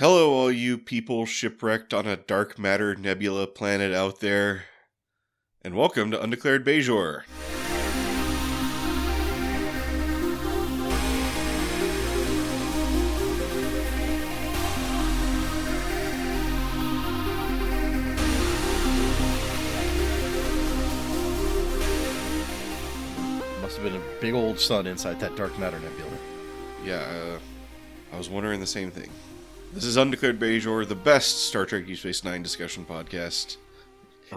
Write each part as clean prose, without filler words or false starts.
Hello, all you people shipwrecked on a dark matter nebula planet out there, and welcome to Undeclared Bajor. Must have been a big old sun inside that dark matter nebula. Yeah, I was wondering the same thing. This is Undeclared Bajor, the best Star Trek DS9 discussion podcast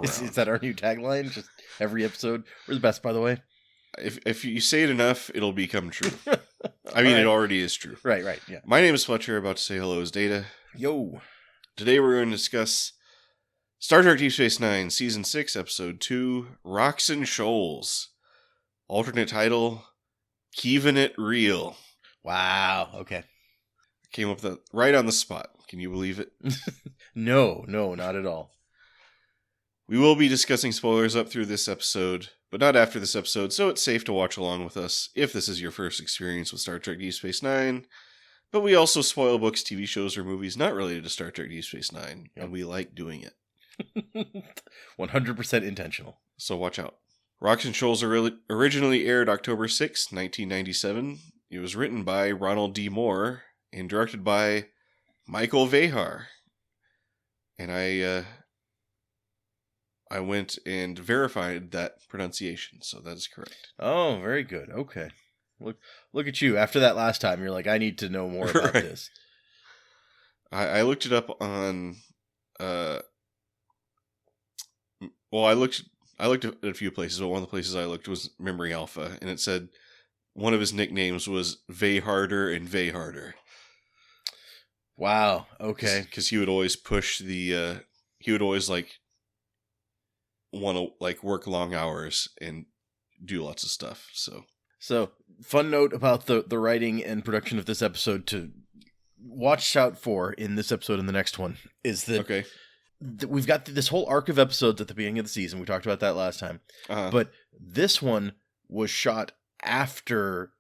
Is that our new tagline? Just every episode? We're the best, by the way. If you say it enough, it'll become true. It already is true. Right, yeah. My name is Fletcher, about to say hello is Data. Yo. Today we're going to discuss Star Trek DS9, Season 6, Episode 2, Rocks and Shoals. Alternate title, Keeping It Real. Wow, okay. Came up with that right on the spot. Can you believe it? No, not at all. We will be discussing spoilers up through this episode, but not after this episode, so it's safe to watch along with us if this is your first experience with Star Trek DS9. But we also spoil books, TV shows, or movies not related to Star Trek DS9, and we like doing it. 100% intentional. So watch out. Rocks and Shoals originally aired October 6, 1997. It was written by Ronald D. Moore and directed by Michael Vehar. And I went and verified that pronunciation, so that is correct. Oh, very good. Okay. Look at you. After that last time, you're like, I need to know more about this. I looked it up on I looked at a few places, but one of the places I looked was Memory Alpha, and it said one of his nicknames was Veharder and Veharder. Wow. Okay. Because he would always push the. He would always want to work long hours and do lots of stuff. So fun note about the writing and production of this episode to watch out for in this episode and the next one is that we've got this whole arc of episodes at the beginning of the season. We talked about that last time, but this one was shot after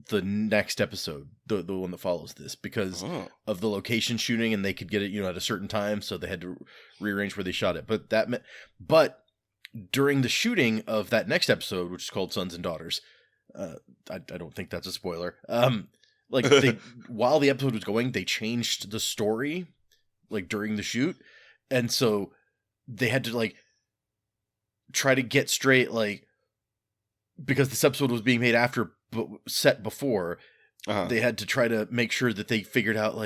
the next episode, the one that follows this, because of the location shooting, and they could get it, at a certain time, so they had to rearrange where they shot it. But during the shooting of that next episode, which is called Sons and Daughters, I don't think that's a spoiler. While the episode was going, they changed the story, during the shoot, and so they had to try to get straight, because this episode was being made after set before, they had to try to make sure that they figured out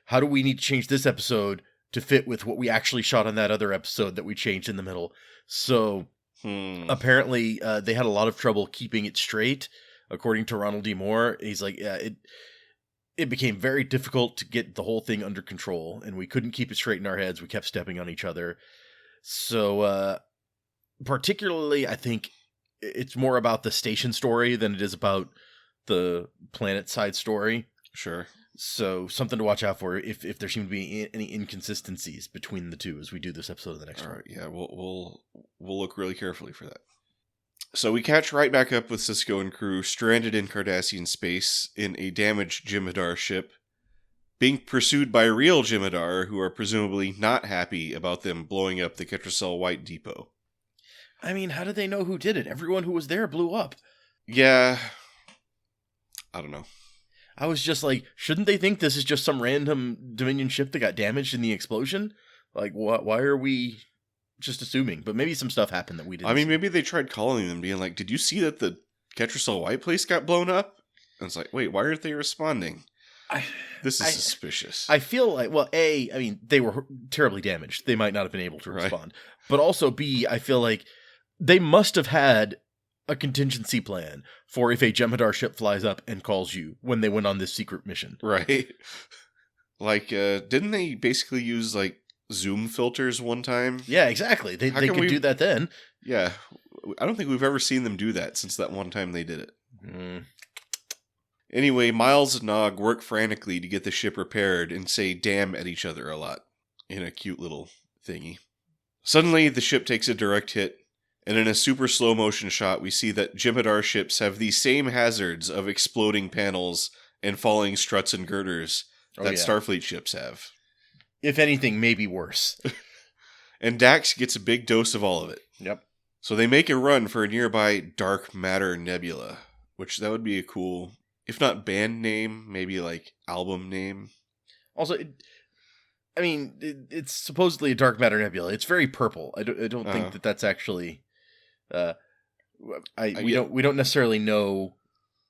how do we need to change this episode to fit with what we actually shot on that other episode that we changed in the middle. So apparently they had a lot of trouble keeping it straight, according to Ronald D. Moore. He's like, it became very difficult to get the whole thing under control, and we couldn't keep it straight in our heads. We kept stepping on each other. So particularly, I think it's more about the station story than it is about the planet side story. Sure. So something to watch out for if there seem to be any inconsistencies between the two as we do this episode of the next one. All right, yeah, we'll look really carefully for that. So we catch right back up with Sisko and crew stranded in Cardassian space in a damaged Jem'Hadar ship, being pursued by real Jem'Hadar who are presumably not happy about them blowing up the Ketracel White Depot. I mean, how did they know who did it? Everyone who was there blew up. Yeah. I don't know. I was just like, shouldn't they think this is just some random Dominion ship that got damaged in the explosion? Why are we just assuming? But maybe some stuff happened that we didn't see. Maybe they tried calling them, being like, did you see that the Ketracel White place got blown up? And it's like, wait, why aren't they responding? This is suspicious. I feel like, they were terribly damaged. They might not have been able to respond. But also, B, I feel like they must have had a contingency plan for if a Jem'Hadar ship flies up and calls you when they went on this secret mission. Right. Didn't they basically use, Zoom filters one time? Yeah, exactly. They could do that then. Yeah. I don't think we've ever seen them do that since that one time they did it. Anyway, Miles and Nog work frantically to get the ship repaired and say damn at each other a lot in a cute little thingy. Suddenly, the ship takes a direct hit, and in a super slow motion shot, we see that Jem'Hadar ships have the same hazards of exploding panels and falling struts and girders that Starfleet ships have. if anything, maybe worse. And Dax gets a big dose of all of it. Yep. So they make a run for a nearby dark matter nebula, which that would be a cool, if not band name, maybe like album name. Also, it's supposedly a dark matter nebula. It's very purple. I don't think that that's actually. We don't necessarily know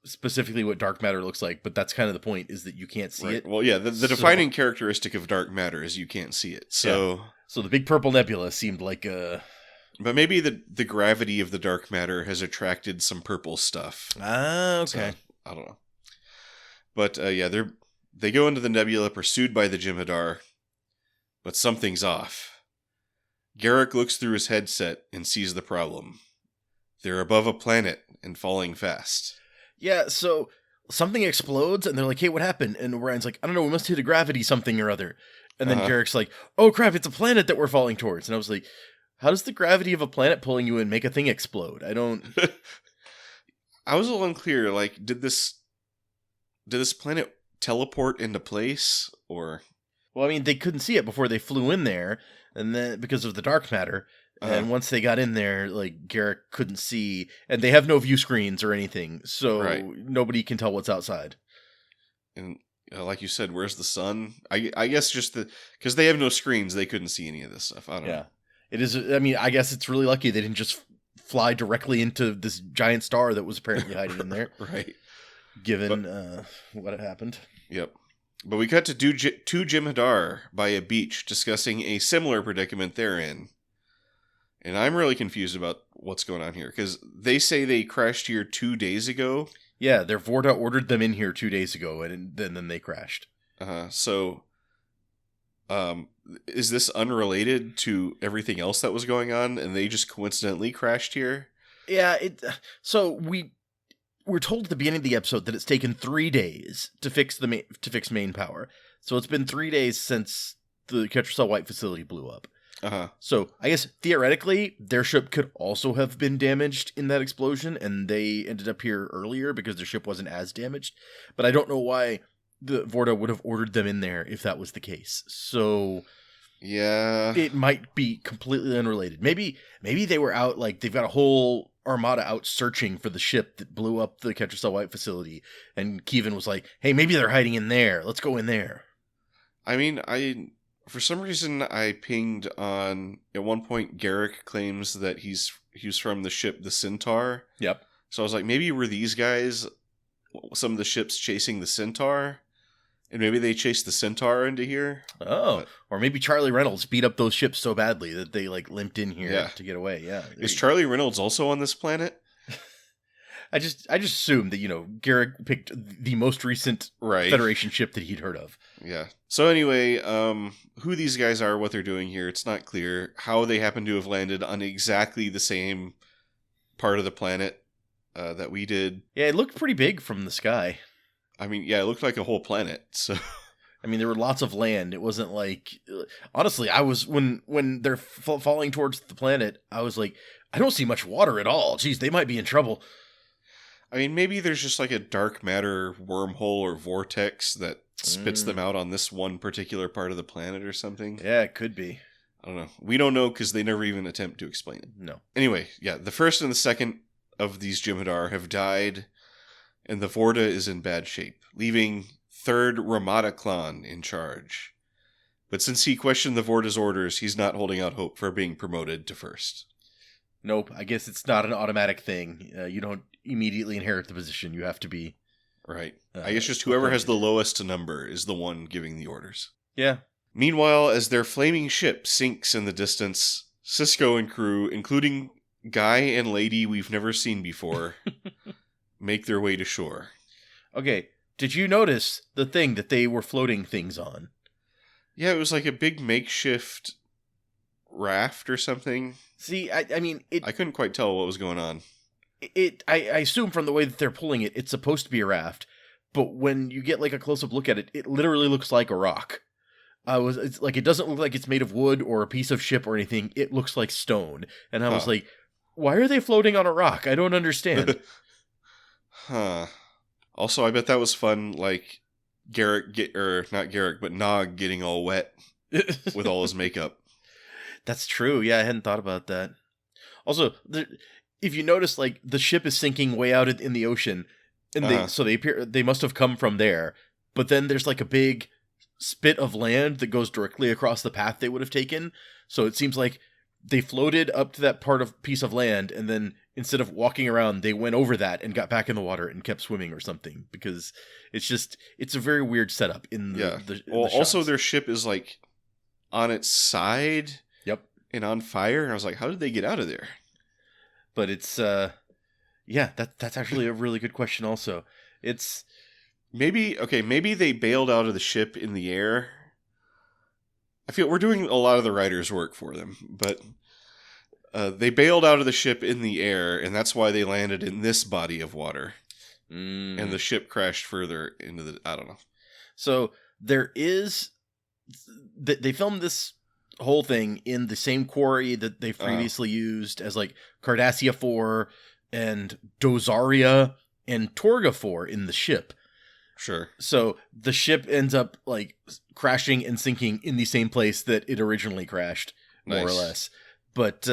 specifically what dark matter looks like, but that's kind of the point, is that you can't see it. Well, yeah, the defining characteristic of dark matter is you can't see it. So the big purple nebula seemed like a... But maybe the gravity of the dark matter has attracted some purple stuff. Ah, okay. So, I don't know. But they go into the nebula pursued by the Jem'Hadar, but something's off. Garrick looks through his headset and sees the problem. They're above a planet and falling fast. Yeah, so something explodes, and they're like, hey, what happened? And Orion's like, I don't know, we must hit a gravity something or other. And then Garrick's like, oh crap, it's a planet that we're falling towards. And I was like, how does the gravity of a planet pulling you in make a thing explode? I don't... I was a little unclear, like, did this planet teleport into place, or... Well, I mean, they couldn't see it before they flew in there, and then because of the dark matter. And once they got in there, like, Garrick couldn't see, and they have no view screens or anything, so nobody can tell what's outside. And like you said, where's the sun? I guess just because they have no screens, they couldn't see any of this stuff. I don't know. It is. I mean, I guess it's really lucky they didn't just fly directly into this giant star that was apparently hiding in there. Right. Given what had happened. Yep. But we cut to two Jem'Hadar by a beach discussing a similar predicament they're in. And I'm really confused about what's going on here, because they say they crashed here 2 days ago. Yeah, their Vorta ordered them in here 2 days ago, and then they crashed. So, is this unrelated to everything else that was going on, and they just coincidentally crashed here? Yeah, so we're told at the beginning of the episode that it's taken 3 days to fix main power. So it's been 3 days since the Ketracel White facility blew up. So I guess theoretically their ship could also have been damaged in that explosion, and they ended up here earlier because their ship wasn't as damaged. But I don't know why the Vorta would have ordered them in there if that was the case. So yeah, it might be completely unrelated. Maybe they were out, like they've got a whole armada out searching for the ship that blew up the Ketracel White facility, and Keevan was like, "Hey, maybe they're hiding in there. Let's go in there." I mean, for some reason, I pinged on, at one point, Garrick claims that he's from the ship, the Centaur. Yep. So I was like, maybe were these guys some of the ships chasing the Centaur? And maybe they chased the Centaur into here? Oh, or maybe Charlie Reynolds beat up those ships so badly that they, like, limped in here to get away. Yeah. Is Charlie Reynolds also on this planet? I just assumed that, Garrick picked the most recent Federation ship that he'd heard of. Yeah. So anyway, who these guys are, what they're doing here, it's not clear. How they happen to have landed on exactly the same part of the planet that we did. Yeah, it looked pretty big from the sky. I mean, yeah, it looked like a whole planet, so... I mean, there were lots of land. It wasn't like... Honestly, I was... When they're falling towards the planet, I was like, I don't see much water at all. Jeez, they might be in trouble. I mean, maybe there's just like a dark matter wormhole or vortex that spits them out on this one particular part of the planet or something. Yeah, it could be. I don't know. We don't know because they never even attempt to explain it. No. Anyway, yeah, the first and the second of these Jem'Hadar have died, and the Vorta is in bad shape, leaving third Ramada Klan in charge. But since he questioned the Vorta's orders, he's not holding out hope for being promoted to first. Nope, I guess it's not an automatic thing. You don't immediately inherit the position. You have to be... Right. I guess just whoever has the lowest number is the one giving the orders. Yeah. Meanwhile, as their flaming ship sinks in the distance, Sisko and crew, including guy and lady we've never seen before, make their way to shore. Okay, did you notice the thing that they were floating things on? Yeah, it was like a big makeshift raft or something. See, I mean... I couldn't quite tell what was going on. I assume from the way that they're pulling it, it's supposed to be a raft, but when you get like a close-up look at it, it literally looks like a rock. It's like, it doesn't look like it's made of wood or a piece of ship or anything. It looks like stone. And I was like, why are they floating on a rock? I don't understand. Also, I bet that was fun, like, not Garrick, but Nog getting all wet with all his makeup. That's true. Yeah, I hadn't thought about that. Also, if you notice, like, the ship is sinking way out in the ocean, and they must have come from there. But then there's like a big spit of land that goes directly across the path they would have taken. So it seems like they floated up to that piece of land, and then instead of walking around, they went over that and got back in the water and kept swimming or something. Because it's a very weird setup in the well, the also shots. their ship is like on its side. Yep. And on fire. And I was like, how did they get out of there? But it's that's actually a really good question also. It's maybe they bailed out of the ship in the air. I feel we're doing a lot of the writers' work for them, but they bailed out of the ship in the air, and that's why they landed in this body of water. And the ship crashed further into I don't know. So there is they filmed this whole thing in the same quarry that they've previously used as like Cardassia 4 and Dozaria and Torga 4 in the ship. Sure. So the ship ends up like crashing and sinking in the same place that it originally crashed, more or less. But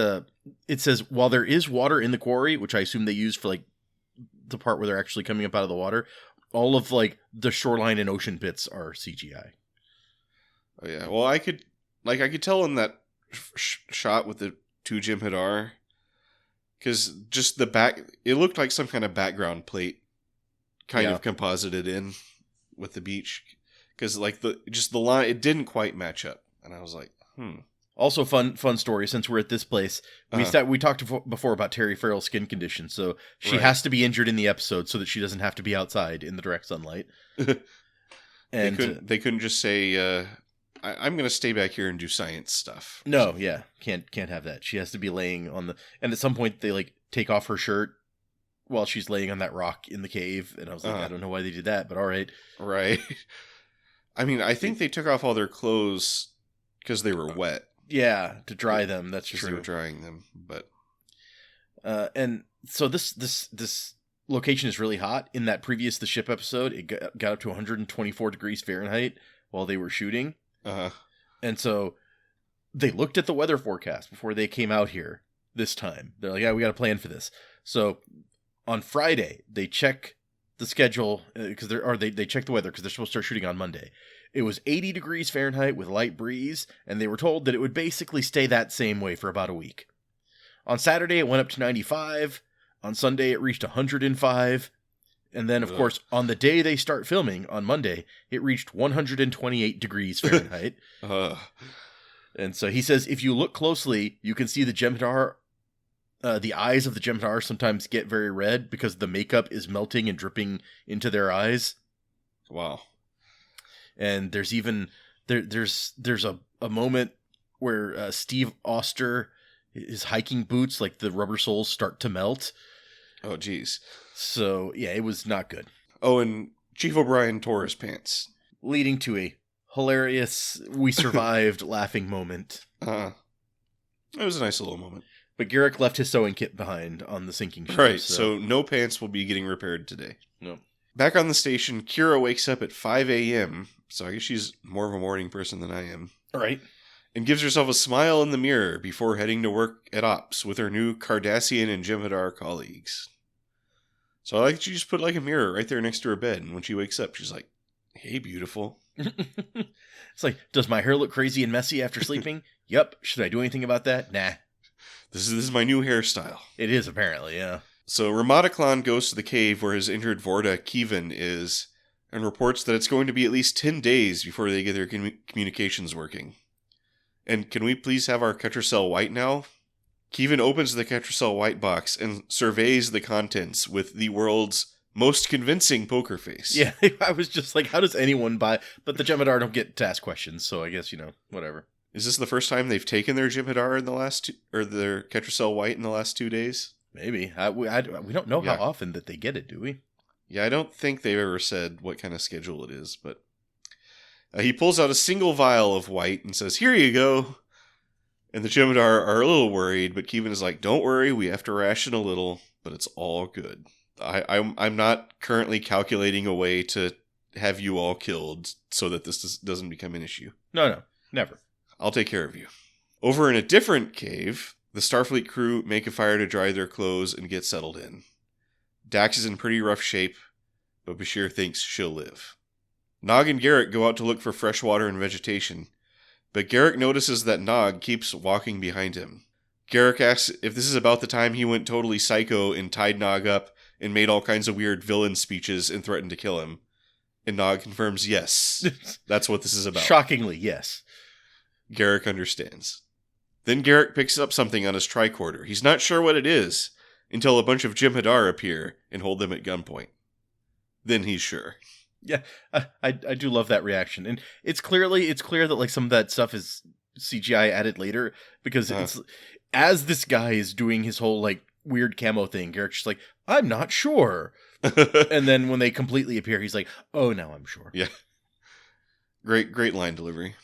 it says while there is water in the quarry, which I assume they use for like the part where they're actually coming up out of the water, all of like the shoreline and ocean bits are CGI. Oh yeah. Well, I could tell in that shot with the two Jem'Hadar, because just the back, it looked like some kind of background plate, kind of composited in with the beach, because like the line, it didn't quite match up, and I was like, Also, fun story. Since we're at this place, we talked before about Terry Farrell's skin condition, so she has to be injured in the episode so that she doesn't have to be outside in the direct sunlight. And they couldn't just say, I'm going to stay back here and do science stuff. No, yeah. Can't have that. She has to be laying on the... And at some point, they, like, take off her shirt while she's laying on that rock in the cave. And I was like, I don't know why they did that, but all right. Right. I mean, I think they took off all their clothes because they were wet. Yeah, to dry them. That's true. They were drying them, but... and so this location is really hot. In that previous The Ship episode, it got up to 124 degrees Fahrenheit while they were shooting. And so they looked at the weather forecast before they came out here this time. They're like, yeah, we got a plan for this. So on Friday, they check the schedule because they check the weather because they're supposed to start shooting on Monday. It was 80 degrees Fahrenheit with light breeze, and they were told that it would basically stay that same way for about a week. On Saturday, it went up to 95. On Sunday, it reached 105. And then, of course, on the day they start filming, on Monday, it reached 128 degrees Fahrenheit. And so he says, if you look closely, you can see the Jem'Hadar, the eyes of the Jem'Hadar sometimes get very red because the makeup is melting and dripping into their eyes. Wow. And there's even, there's a moment where Steve Auster, his hiking boots, like the rubber soles start to melt. Oh, geez. So, yeah, it was not good. Oh, and Chief O'Brien tore his pants. Leading to a hilarious, we survived laughing moment. It was a nice little moment. But Garrick left his sewing kit behind on the sinking ship. Right, so no pants will be getting repaired today. No. Back on the station, Kira wakes up at 5 a.m., so I guess she's more of a morning person than I am. All right. And gives herself a smile in the mirror before heading to work at Ops with her new Cardassian and Jem'Hadar colleagues. So I like that she just put like a mirror right there next to her bed, and when she wakes up, she's like, hey, beautiful. It's like, does my hair look crazy and messy after sleeping? Yep. Should I do anything about that? Nah. This is my new hairstyle. It is, apparently, yeah. So Ramadaklan goes to the cave where his injured Vorda Kevin is, and reports that it's going to be at least 10 days before they get their communications working. And can we please have our Ketracel White now? Kevin opens the Ketracel White box and surveys the contents with the world's most convincing poker face. Yeah, I was just like, how does anyone buy... But the Jem'Hadar don't get to ask questions, so I guess, whatever. Is this the first time they've taken their Jem'Hadar in the last or their Ketracel White in the last 2 days? Maybe. We don't know how often that they get it, do we? Yeah, I don't think they've ever said what kind of schedule it is, but... he pulls out a single vial of white and says, here you go. And the Jem'Hadar are a little worried, but Kevin is like, don't worry, we have to ration a little, but it's all good. I'm not currently calculating a way to have you all killed so that this doesn't become an issue. No, never. I'll take care of you. Over in a different cave, the Starfleet crew make a fire to dry their clothes and get settled in. Dax is in pretty rough shape, but Bashir thinks she'll live. Nog and Garrick go out to look for fresh water and vegetation, but Garrick notices that Nog keeps walking behind him. Garrick asks if this is about the time he went totally psycho and tied Nog up and made all kinds of weird villain speeches and threatened to kill him. And Nog confirms yes, that's what this is about. Shockingly, yes. Garrick understands. Then Garrick picks up something on his tricorder. He's not sure what it is until a bunch of Jem'Hadar appear and hold them at gunpoint. Then he's sure. Yeah, I do love that reaction. And it's clear that like some of that stuff is CGI added later, because it's as this guy is doing his whole like weird camo thing, Garrick's just like, I'm not sure. And then when they completely appear, he's like, oh, now I'm sure. Yeah. Great line delivery.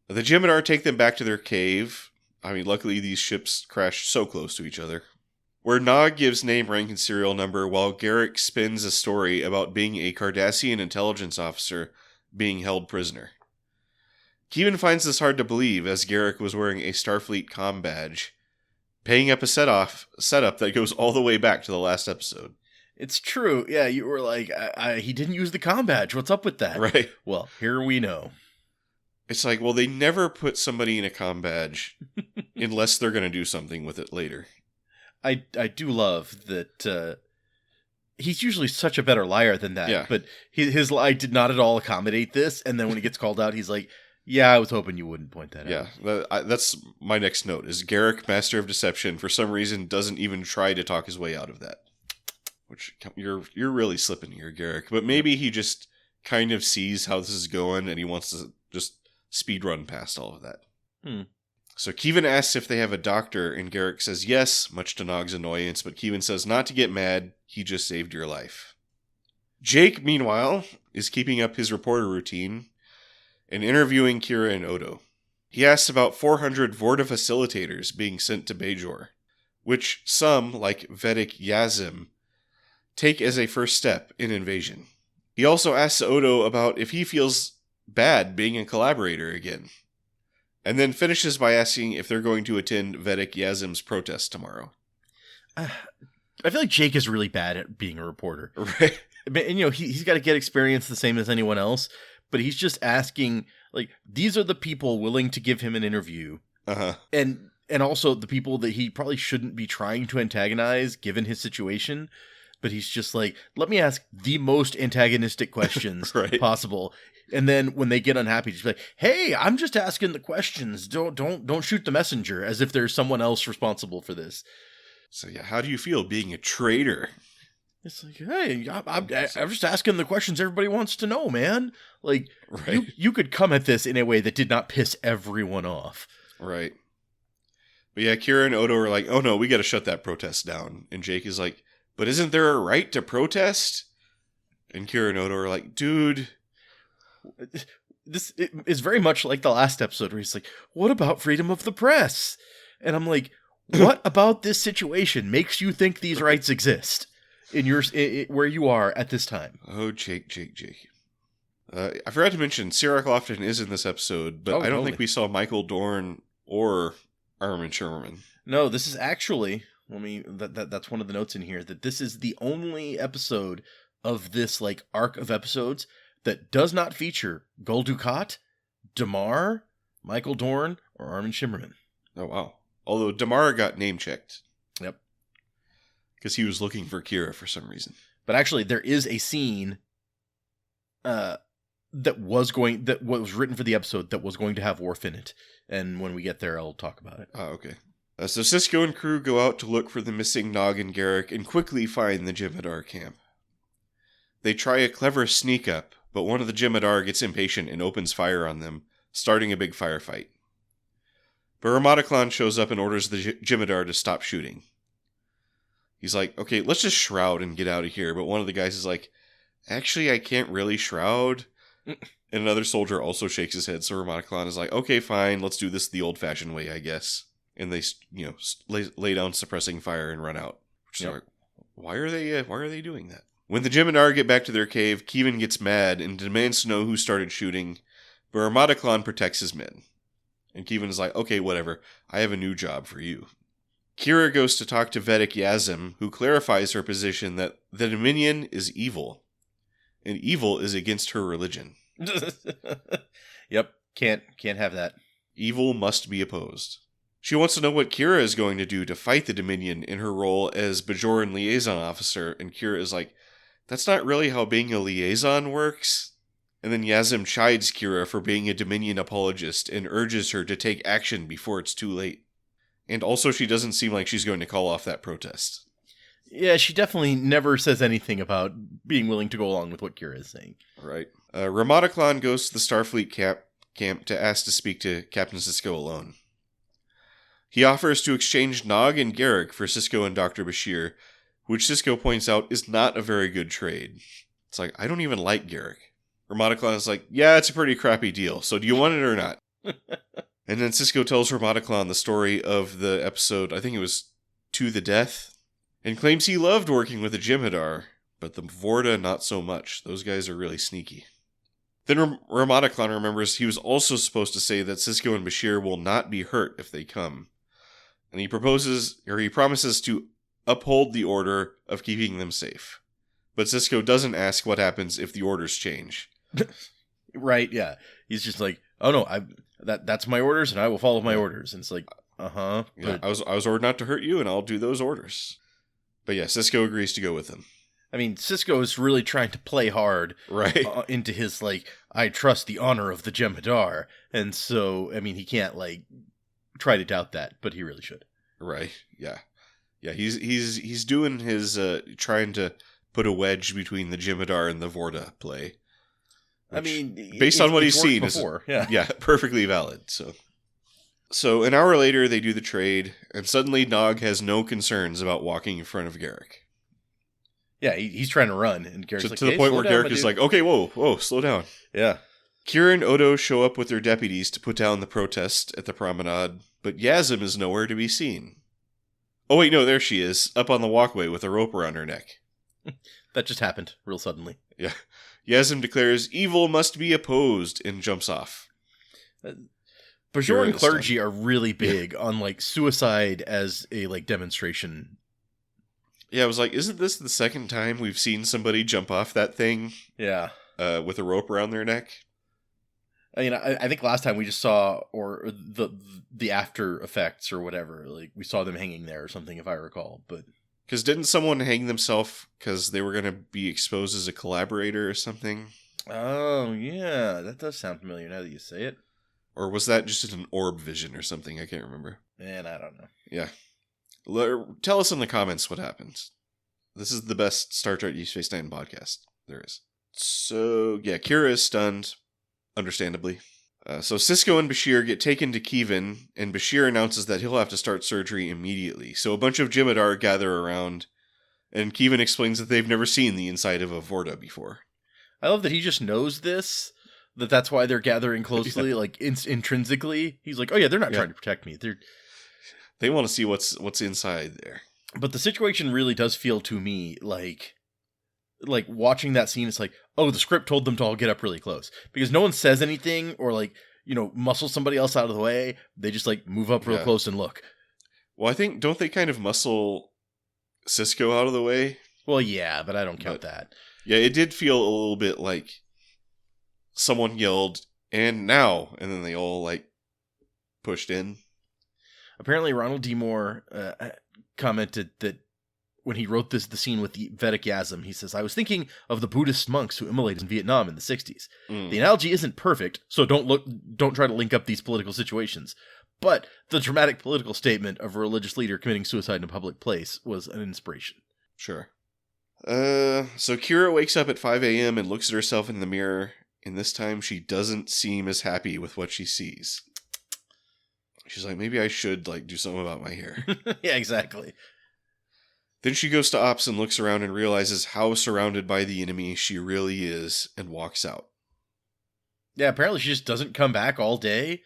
The Jem'Hadar take them back to their cave. I mean, luckily these ships crash so close to each other. Where Nog gives name, rank, and serial number, while Garrick spins a story about being a Cardassian intelligence officer being held prisoner. Kevin finds this hard to believe, as Garrick was wearing a Starfleet comm badge, paying up a setup that goes all the way back to the last episode. It's true. Yeah, you were like, he didn't use the comm badge. What's up with that? Right. Well, here we know. It's like, well, they never put somebody in a comm badge unless they're going to do something with it later. I do love that he's usually such a better liar than that, but his lie did not at all accommodate this, and then when he gets called out, he's like, yeah, I was hoping you wouldn't point that out. Yeah, that's my next note, is Garrick, Master of Deception, for some reason doesn't even try to talk his way out of that. Which, you're really slipping here, Garrick. But maybe he just kind of sees how this is going, and he wants to just speed run past all of that. So Kevin asks if they have a doctor, and Garrick says yes, much to Nog's annoyance, but Kevin says not to get mad, he just saved your life. Jake, meanwhile, is keeping up his reporter routine and interviewing Kira and Odo. He asks about 400 Vorta facilitators being sent to Bajor, which some, like Vedic Yazim, take as a first step in invasion. He also asks Odo about if he feels bad being a collaborator again, and then finishes by asking if they're going to attend Vedic Yazim's protest tomorrow. I feel like Jake is really bad at being a reporter. Right. And, he's got to get experience the same as anyone else, but he's just asking, like, these are the people willing to give him an interview. And also the people that he probably shouldn't be trying to antagonize given his situation. But he's just like, let me ask the most antagonistic questions possible. And then when they get unhappy, just be like, hey, I'm just asking the questions. Don't shoot the messenger, as if there's someone else responsible for this. So yeah, how do you feel being a traitor? It's like, hey, I'm just asking the questions everybody wants to know, man. Like, you could come at this in a way that did not piss everyone off. Right. But yeah, Kira and Odo are like, oh no, we got to shut that protest down. And Jake is like, but isn't there a right to protest? And Kira and Odo are like, dude. This is very much like the last episode where he's like, what about freedom of the press? And I'm like, what about this situation makes you think these rights exist in where you are at this time? Oh, Jake. I forgot to mention, Sierra Lofton is in this episode, but I don't think we saw Michael Dorn or Armin Sherman. No, this is actually, that's one of the notes in here, that this is the only episode of this like arc of episodes that does not feature Gul Dukat, Damar, Michael Dorn, or Armin Shimmerman. Oh, wow. Although Damar got name-checked. Yep. Because he was looking for Kira for some reason. But actually, there is a scene that was written for the episode that was going to have Worf in it. And when we get there, I'll talk about it. Oh, okay. So Sisko and crew go out to look for the missing Nog and Garrick and quickly find the Jem'Hadar camp. They try a clever sneak-up, but one of the Jem'Hadar gets impatient and opens fire on them, starting a big firefight. But Ramataclan shows up and orders the Jem'Hadar to stop shooting. He's like, okay, let's just shroud and get out of here. But one of the guys is like, actually, I can't really shroud. And another soldier also shakes his head, so Ramataclan is like, okay, fine, let's do this the old-fashioned way, I guess. And they, lay down suppressing fire and run out. Which is like, why are they doing that? When the Jem'Hadar get back to their cave, Kevin gets mad and demands to know who started shooting, but Ramataclan protects his men. And Kevin is like, okay, whatever. I have a new job for you. Kira goes to talk to Vedic Yazim, who clarifies her position that the Dominion is evil. And evil is against her religion. Yep, can't have that. Evil must be opposed. She wants to know what Kira is going to do to fight the Dominion in her role as Bajoran liaison officer, and Kira is like, that's not really how being a liaison works. And then Yazim chides Kira for being a Dominion apologist and urges her to take action before it's too late. And also she doesn't seem like she's going to call off that protest. Yeah, she definitely never says anything about being willing to go along with what Kira is saying. Right. Ramadaklan goes to the Starfleet camp to ask to speak to Captain Sisko alone. He offers to exchange Nog and Garrick for Sisko and Dr. Bashir, which Sisko points out is not a very good trade. It's like, I don't even like Garrick. Ramadaklan is like, yeah, it's a pretty crappy deal, so do you want it or not? And then Sisko tells Ramadaklan the story of the episode, I think it was To the Death, and claims he loved working with the Jem'Hadar, but the Vorta not so much. Those guys are really sneaky. Then Ramadaklan remembers he was also supposed to say that Sisko and Bashir will not be hurt if they come. And he promises to uphold the order of keeping them safe. But Sisko doesn't ask what happens if the orders change. Right, yeah. He's just like, oh no, that's my orders and I will follow my orders. And it's like, uh-huh. Yeah, I was ordered not to hurt you and I'll do those orders. But yeah, Sisko agrees to go with him. I mean, Sisko is really trying to play hard right into his, like, I trust the honor of the Jem'Hadar. And so, I mean, he can't, like, try to doubt that, but he really should. Right, yeah. Yeah, he's doing his, trying to put a wedge between the Jem'Hadar and the Vorta play. I mean, based on what he's seen, before, yeah, perfectly valid, So an hour later, they do the trade, and suddenly Nog has no concerns about walking in front of Garrick. Yeah, he's trying to run, and Garrick's like, to the point where Garrick is like, okay, whoa, slow down. Yeah. Kira and Odo show up with their deputies to put down the protest at the promenade, but Yazim is nowhere to be seen. Oh wait, no, there she is, up on the walkway with a rope around her neck. That just happened, real suddenly. Yeah. Yazim declares, evil must be opposed, and jumps off. Bajoran clergy are really big on, like, suicide as a, like, demonstration. Yeah, I was like, isn't this the second time we've seen somebody jump off that thing? Yeah. With a rope around their neck? I mean, I think last time we just saw, or the after effects or whatever, like, we saw them hanging there or something, if I recall, but... Because didn't someone hang themselves because they were going to be exposed as a collaborator or something? Oh, yeah, that does sound familiar now that you say it. Or was that just an orb vision or something? I can't remember. Man, I don't know. Yeah. Tell us in the comments what happened. This is the best Star Trek DS9 podcast there is. So, yeah, Kira is stunned, understandably. So Sisko and Bashir get taken to Kevin, and Bashir announces that he'll have to start surgery immediately. So a bunch of Jem'Hadar gather around, and Kevin explains that they've never seen the inside of a Vorta before. I love that he just knows this, that's why they're gathering closely, like, intrinsically. He's like, oh yeah, they're not trying to protect me. They want to see what's inside there. But the situation really does feel to me like watching that scene, it's like, oh, the script told them to all get up really close. Because no one says anything or, like, you know, muscle somebody else out of the way. They just, like, move up real close and look. Well, I think, don't they kind of muscle Sisko out of the way? Well, yeah, but I don't count that. Yeah, it did feel a little bit like someone yelled, and now, and then they all, like, pushed in. Apparently, Ronald D. Moore commented that when he wrote the scene with the Vedic Yazim, he says, I was thinking of the Buddhist monks who immolated in Vietnam in the 60s. The analogy isn't perfect, so don't try to link up these political situations. But the dramatic political statement of a religious leader committing suicide in a public place was an inspiration. Sure. So Kira wakes up at 5 a.m. and looks at herself in the mirror, and this time she doesn't seem as happy with what she sees. She's like, maybe I should, like, do something about my hair. Yeah, exactly. Then she goes to Ops and looks around and realizes how surrounded by the enemy she really is and walks out. Yeah, apparently she just doesn't come back all day.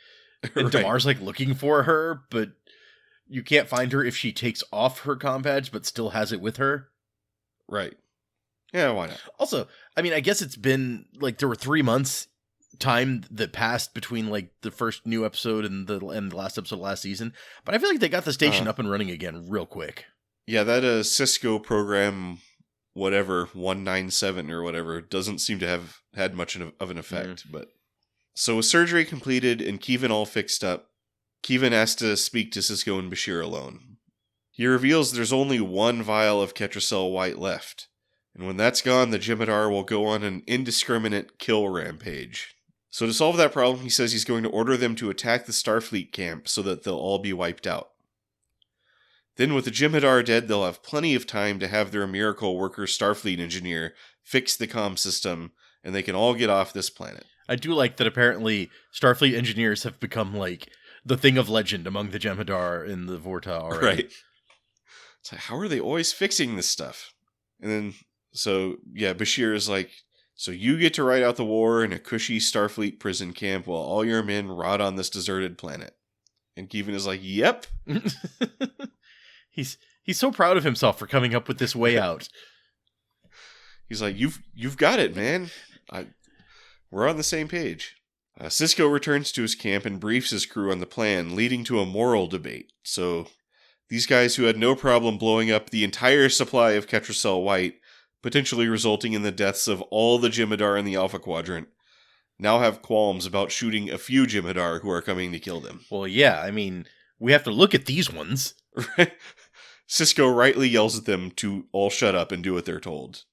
And right. Damar's, like, looking for her, but you can't find her if she takes off her comm badge but still has it with her. Right. Yeah, why not? Also, I mean, I guess it's been, like, there were 3 months time that passed between like the first new episode and the last episode of last season, but I feel like they got the station up and running again real quick. Yeah, that Cisco program, whatever 197 or whatever, doesn't seem to have had much of an effect. But so with surgery completed and Kevin all fixed up, Kevin asks to speak to Cisco and Bashir alone. He reveals there's only one vial of Ketracel White left, and when that's gone, the Jem'Hadar will go on an indiscriminate kill rampage. So to solve that problem, he says he's going to order them to attack the Starfleet camp so that they'll all be wiped out. Then with the Jem'Hadar dead, they'll have plenty of time to have their miracle worker Starfleet engineer fix the comm system, and they can all get off this planet. I do like that apparently Starfleet engineers have become like the thing of legend among the Jem'Hadar in the Vorta already. Right. It's like, how are they always fixing this stuff? And then, so, yeah, Bashir is like, so you get to ride out the war in a cushy Starfleet prison camp while all your men rot on this deserted planet. And Kevin is like, yep. He's so proud of himself for coming up with this way out. He's like, you've got it, man. We're on the same page. Cisco returns to his camp and briefs his crew on the plan, leading to a moral debate. So these guys who had no problem blowing up the entire supply of Ketracel White, potentially resulting in the deaths of all the Jem'Hadar in the Alpha Quadrant, now have qualms about shooting a few Jem'Hadar who are coming to kill them. Well, yeah, I mean, we have to look at these ones. Cisco rightly yells at them to all shut up and do what they're told.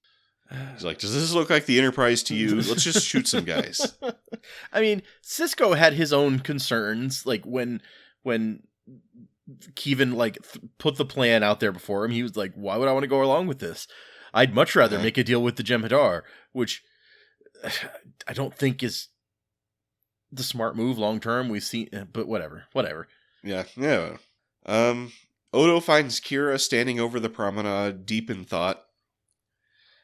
He's like, does this look like the Enterprise to you? Let's just shoot some guys. I mean, Cisco had his own concerns. Like, when Kevin, like, put the plan out there before him, he was like, why would I want to go along with this? I'd much rather make a deal with the Jem'Hadar, which I don't think is the smart move long term. We've seen, but whatever. Yeah. Odo finds Kira standing over the promenade, deep in thought.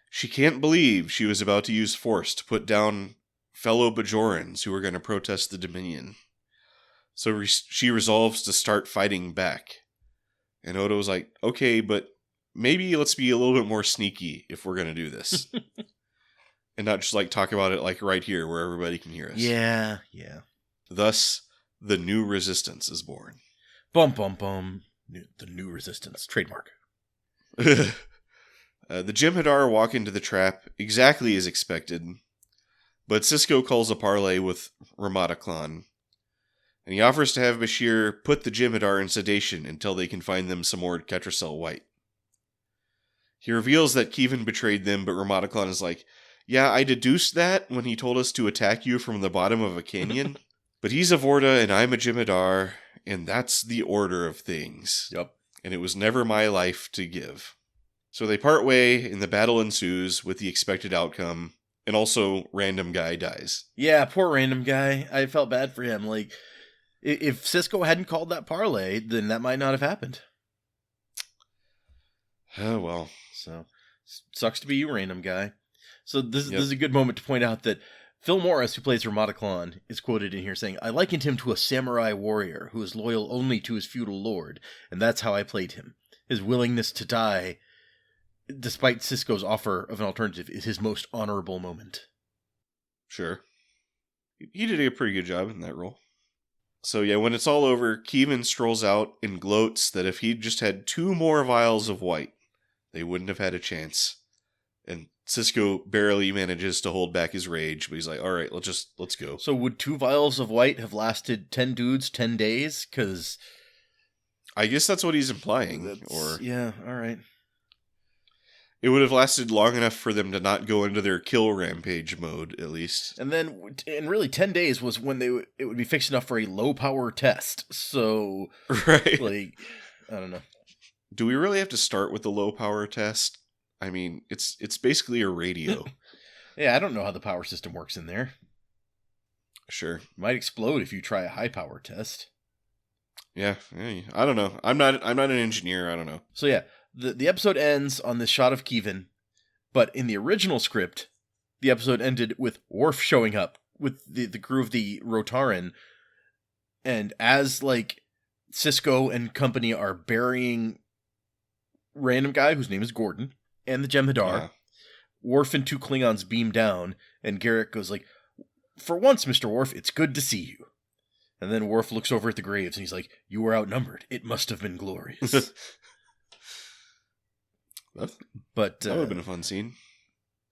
She can't believe she was about to use force to put down fellow Bajorans who were going to protest the Dominion. So she resolves to start fighting back. And Odo's like, okay, but maybe let's be a little bit more sneaky if we're going to do this. And not just like talk about it like right here where everybody can hear us. Yeah. Thus, the new resistance is born. Bum, bum, bum. The new resistance. Trademark. The Jem'Hadar walk into the trap exactly as expected, but Cisco calls a parley with Ramataclan, and he offers to have Bashir put the Jem'Hadar in sedation until they can find them some more Ketracel White. He reveals that Kevin betrayed them, but Ramataclan is like, yeah, I deduced that when he told us to attack you from the bottom of a canyon, but he's a Vorta and I'm a Jem'Hadar, and that's the order of things. Yep. And it was never my life to give. So they part way, and the battle ensues with the expected outcome, and also Random Guy dies. Yeah, poor Random Guy. I felt bad for him. Like, if Cisco hadn't called that parlay, then that might not have happened. Oh, well. So, sucks to be you, Random Guy. So this is a good moment to point out that Phil Morris, who plays Ramataclan, is quoted in here saying, I likened him to a samurai warrior who is loyal only to his feudal lord, and that's how I played him. His willingness to die, despite Cisco's offer of an alternative, is his most honorable moment. Sure. He did a pretty good job in that role. So yeah, when it's all over, Kevin strolls out and gloats that if he'd just had 2 more vials of white, they wouldn't have had a chance. And Cisco barely manages to hold back his rage, but he's like, all right, let's go. So would 2 vials of white have lasted 10 dudes, 10 days? Because I guess that's what he's implying. Yeah, all right. It would have lasted long enough for them to not go into their kill rampage mode, at least. And really 10 days was when it would be fixed enough for a low power test. So, right. Like, I don't know. Do we really have to start with the low power test? I mean, it's basically a radio. Yeah, I don't know how the power system works in there. Sure. It might explode if you try a high power test. Yeah, I don't know. I'm not an engineer. I don't know. So yeah, the episode ends on this shot of Kevin, but in the original script, the episode ended with Worf showing up with the crew of the Rotaran, and as like Cisco and company are burying Random Guy, whose name is Gordon, and the Jem'Hadar, Worf and 2 Klingons beam down, and Garrett goes like, For once, Mr. Worf, it's good to see you. And then Worf looks over at the graves and he's like, you were outnumbered. It must have been glorious. But that would have been a fun scene.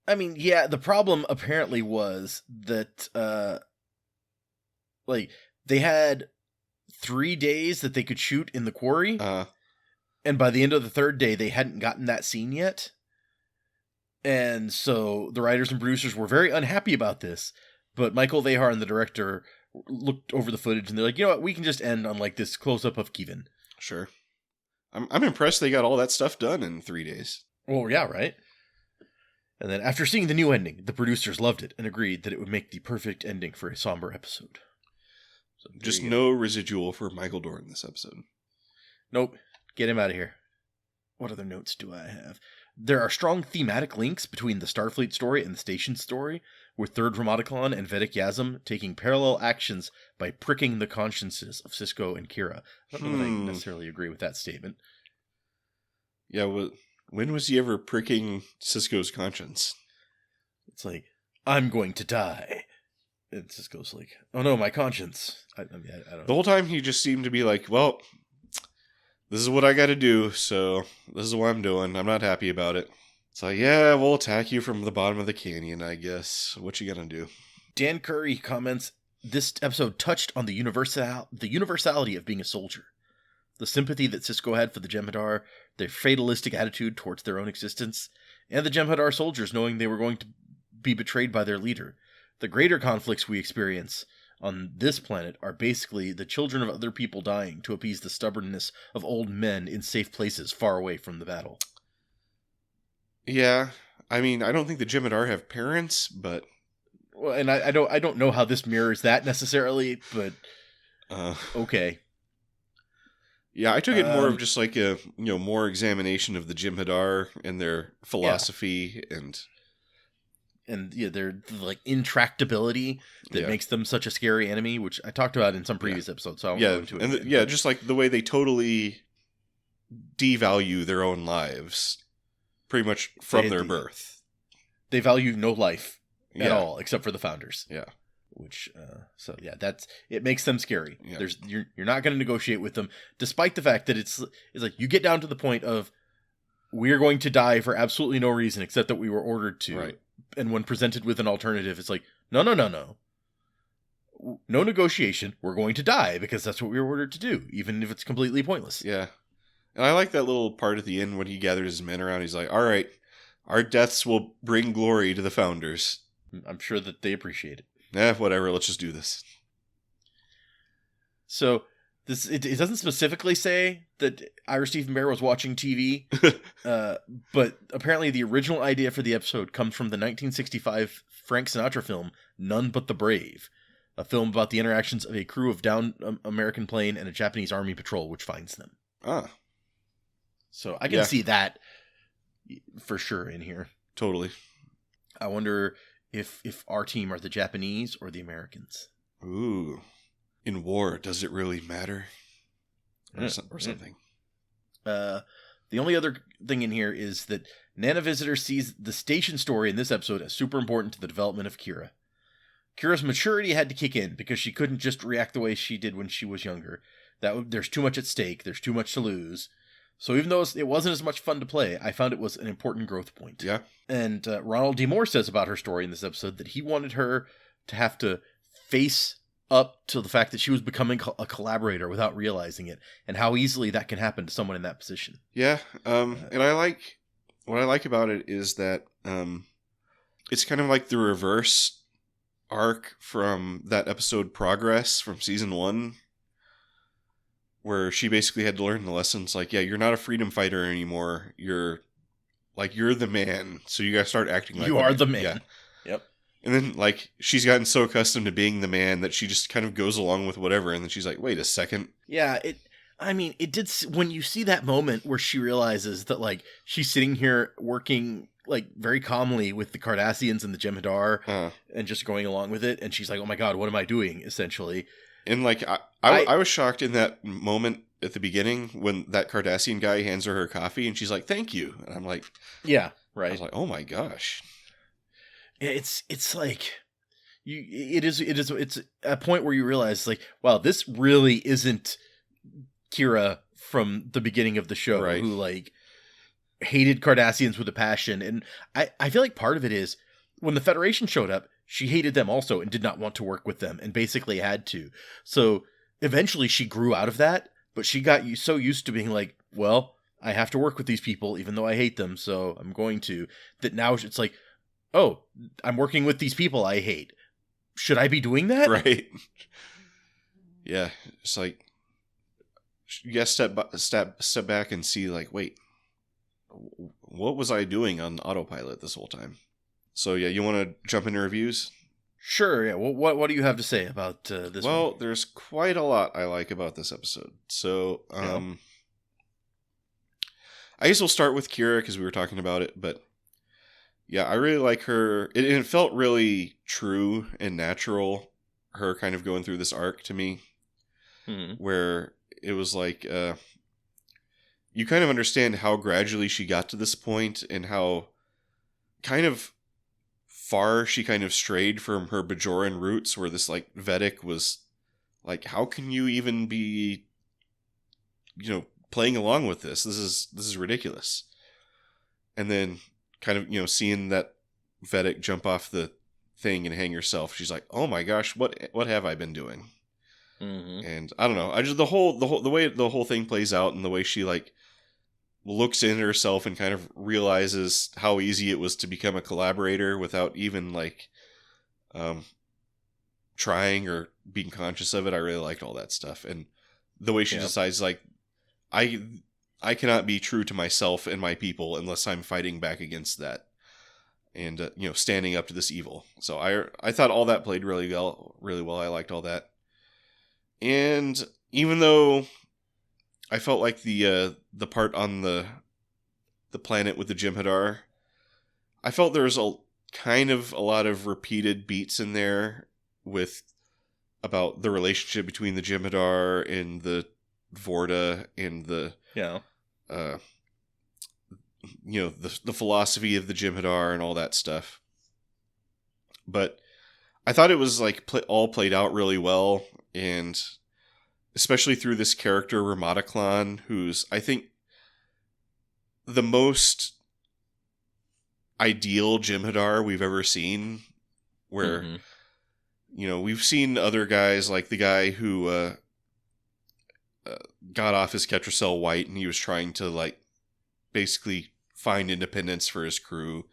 I mean, yeah, the problem apparently was that, they had 3 days that they could shoot in the quarry. And by the end of the third day, they hadn't gotten that scene yet. And so the writers and producers were very unhappy about this. But Michael Vehar and the director looked over the footage and they're like, you know what, we can just end on like this close-up of Kevin. Sure. I'm impressed they got all that stuff done in 3 days. Well, yeah, right? And then after seeing the new ending, the producers loved it and agreed that it would make the perfect ending for a somber episode. So just no residual for Michael Dorn in this episode. Nope. Get him out of here. What other notes do I have? There are strong thematic links between the Starfleet story and the station story, with Third Ramadaclon and Vedic Yasm taking parallel actions by pricking the consciences of Sisko and Kira. I don't know that I necessarily agree with that statement. Yeah, well, when was he ever pricking Sisko's conscience? It's like, I'm going to die. And Sisko's like, oh no, my conscience. I don't know. The whole time he just seemed to be like, well, this is what I got to do, so this is what I'm doing. I'm not happy about it. It's like, yeah, we'll attack you from the bottom of the canyon, I guess. What you gonna do? Dan Curry comments, this episode touched on the universality of being a soldier. The sympathy that Sisko had for the Jem'Hadar, their fatalistic attitude towards their own existence, and the Jem'Hadar soldiers knowing they were going to be betrayed by their leader. The greater conflicts we experience on this planet are basically the children of other people dying to appease the stubbornness of old men in safe places far away from the battle. Yeah, I mean, I don't think the Jem'Hadar have parents, but... Well, and I don't know how this mirrors that necessarily, but... okay. Yeah, I took it more of just like a, more examination of the Jem'Hadar and their philosophy and their like intractability that makes them such a scary enemy, which I talked about in some previous episodes. So I won't go into it. And just like the way they totally devalue their own lives, pretty much from their birth. They value no life at all, except for the founders. Yeah. Which, it makes them scary. Yeah. You're not going to negotiate with them, despite the fact that it's like you get down to the point of we're going to die for absolutely no reason except that we were ordered to. Right. And when presented with an alternative, it's like, no. No negotiation. We're going to die because that's what we were ordered to do, even if it's completely pointless. Yeah. And I like that little part at the end when he gathers his men around. He's like, all right, our deaths will bring glory to the founders. I'm sure that they appreciate it. Whatever. Let's just do this. So it doesn't specifically say that Ira Stephen Bear was watching TV, but apparently the original idea for the episode comes from the 1965 Frank Sinatra film None But the Brave, a film about the interactions of a crew of downed American plane and a Japanese army patrol which finds them. So I can see that for sure in here. Totally. I wonder if our team are the Japanese or the Americans. Ooh. In war, does it really matter? Or something. The only other thing in here is that Nana Visitor sees the station story in this episode as super important to the development of Kira. Kira's maturity had to kick in because she couldn't just react the way she did when she was younger. There's too much at stake. There's too much to lose. So even though it wasn't as much fun to play, I found it was an important growth point. Yeah. And Ronald D. Moore says about her story in this episode that he wanted her to have to face up to the fact that she was becoming a collaborator without realizing it, and how easily that can happen to someone in that position. Yeah. And what I like about it is that it's kind of like the reverse arc from that episode Progress from season 1. Where she basically had to learn the lessons like, you're not a freedom fighter anymore. You're the man. So you gotta start acting like you are the man. Yeah. Yep. And then she's gotten so accustomed to being the man that she just kind of goes along with whatever. And then she's like, wait a second. Yeah. It did. When you see that moment where she realizes that she's sitting here working very calmly with the Cardassians and the Jem'Hadar and just going along with it. And she's like, oh my God, what am I doing? Essentially. And I was shocked in that moment at the beginning when that Cardassian guy hands her coffee and she's like, thank you. And I'm like, yeah, right. I was like, oh my gosh. It's like, it's a point where you realize, like, wow, this really isn't Kira from the beginning of the show, Right. who like hated Cardassians with a passion. And I feel like part of it is when the Federation showed up, she hated them also and did not want to work with them and basically had to. So eventually she grew out of that, but she got so used to being like, well, I have to work with these people even though I hate them, so I'm going to, that now it's like, oh, I'm working with these people I hate. Should I be doing that? Right. Yeah. It's like, you gotta step back and see, like, wait, what was I doing on autopilot this whole time? So yeah, you want to jump into reviews? Sure. Yeah. Well, what do you have to say about this? Well, one? There's quite a lot I like about this episode. So I guess we'll start with Kira because we were talking about it, but yeah, I really like her. It felt really true and natural, her kind of going through this arc to me, where it was like, you kind of understand how gradually she got to this point and how kind of far she kind of strayed from her Bajoran roots, where this like Vedic was like, how can you even be, playing along with this? This is ridiculous. And then kind of, seeing that Vedic jump off the thing and hang herself, she's like, oh my gosh, what have I been doing? And I don't know, I just the way the whole thing plays out, and the way she like looks into herself and kind of realizes how easy it was to become a collaborator without even like trying or being conscious of it. I really liked all that stuff. And the way she decides, like, I cannot be true to myself and my people unless I'm fighting back against that, and standing up to this evil. So I thought all that played really well. I liked all that. And even though I felt like the part on the planet with the Jem'Hadar, I felt there was a lot of repeated beats in there about the relationship between the Jem'Hadar and the Vorta and the the philosophy of the Jem'Hadar and all that stuff. But I thought it was like all played out really well, and especially through this character Ramataclan, who's, I think, the most ideal Jem'Hadar we've ever seen, where we've seen other guys, like the guy who got off his Ketracel White, and he was trying to like basically find independence for his crew,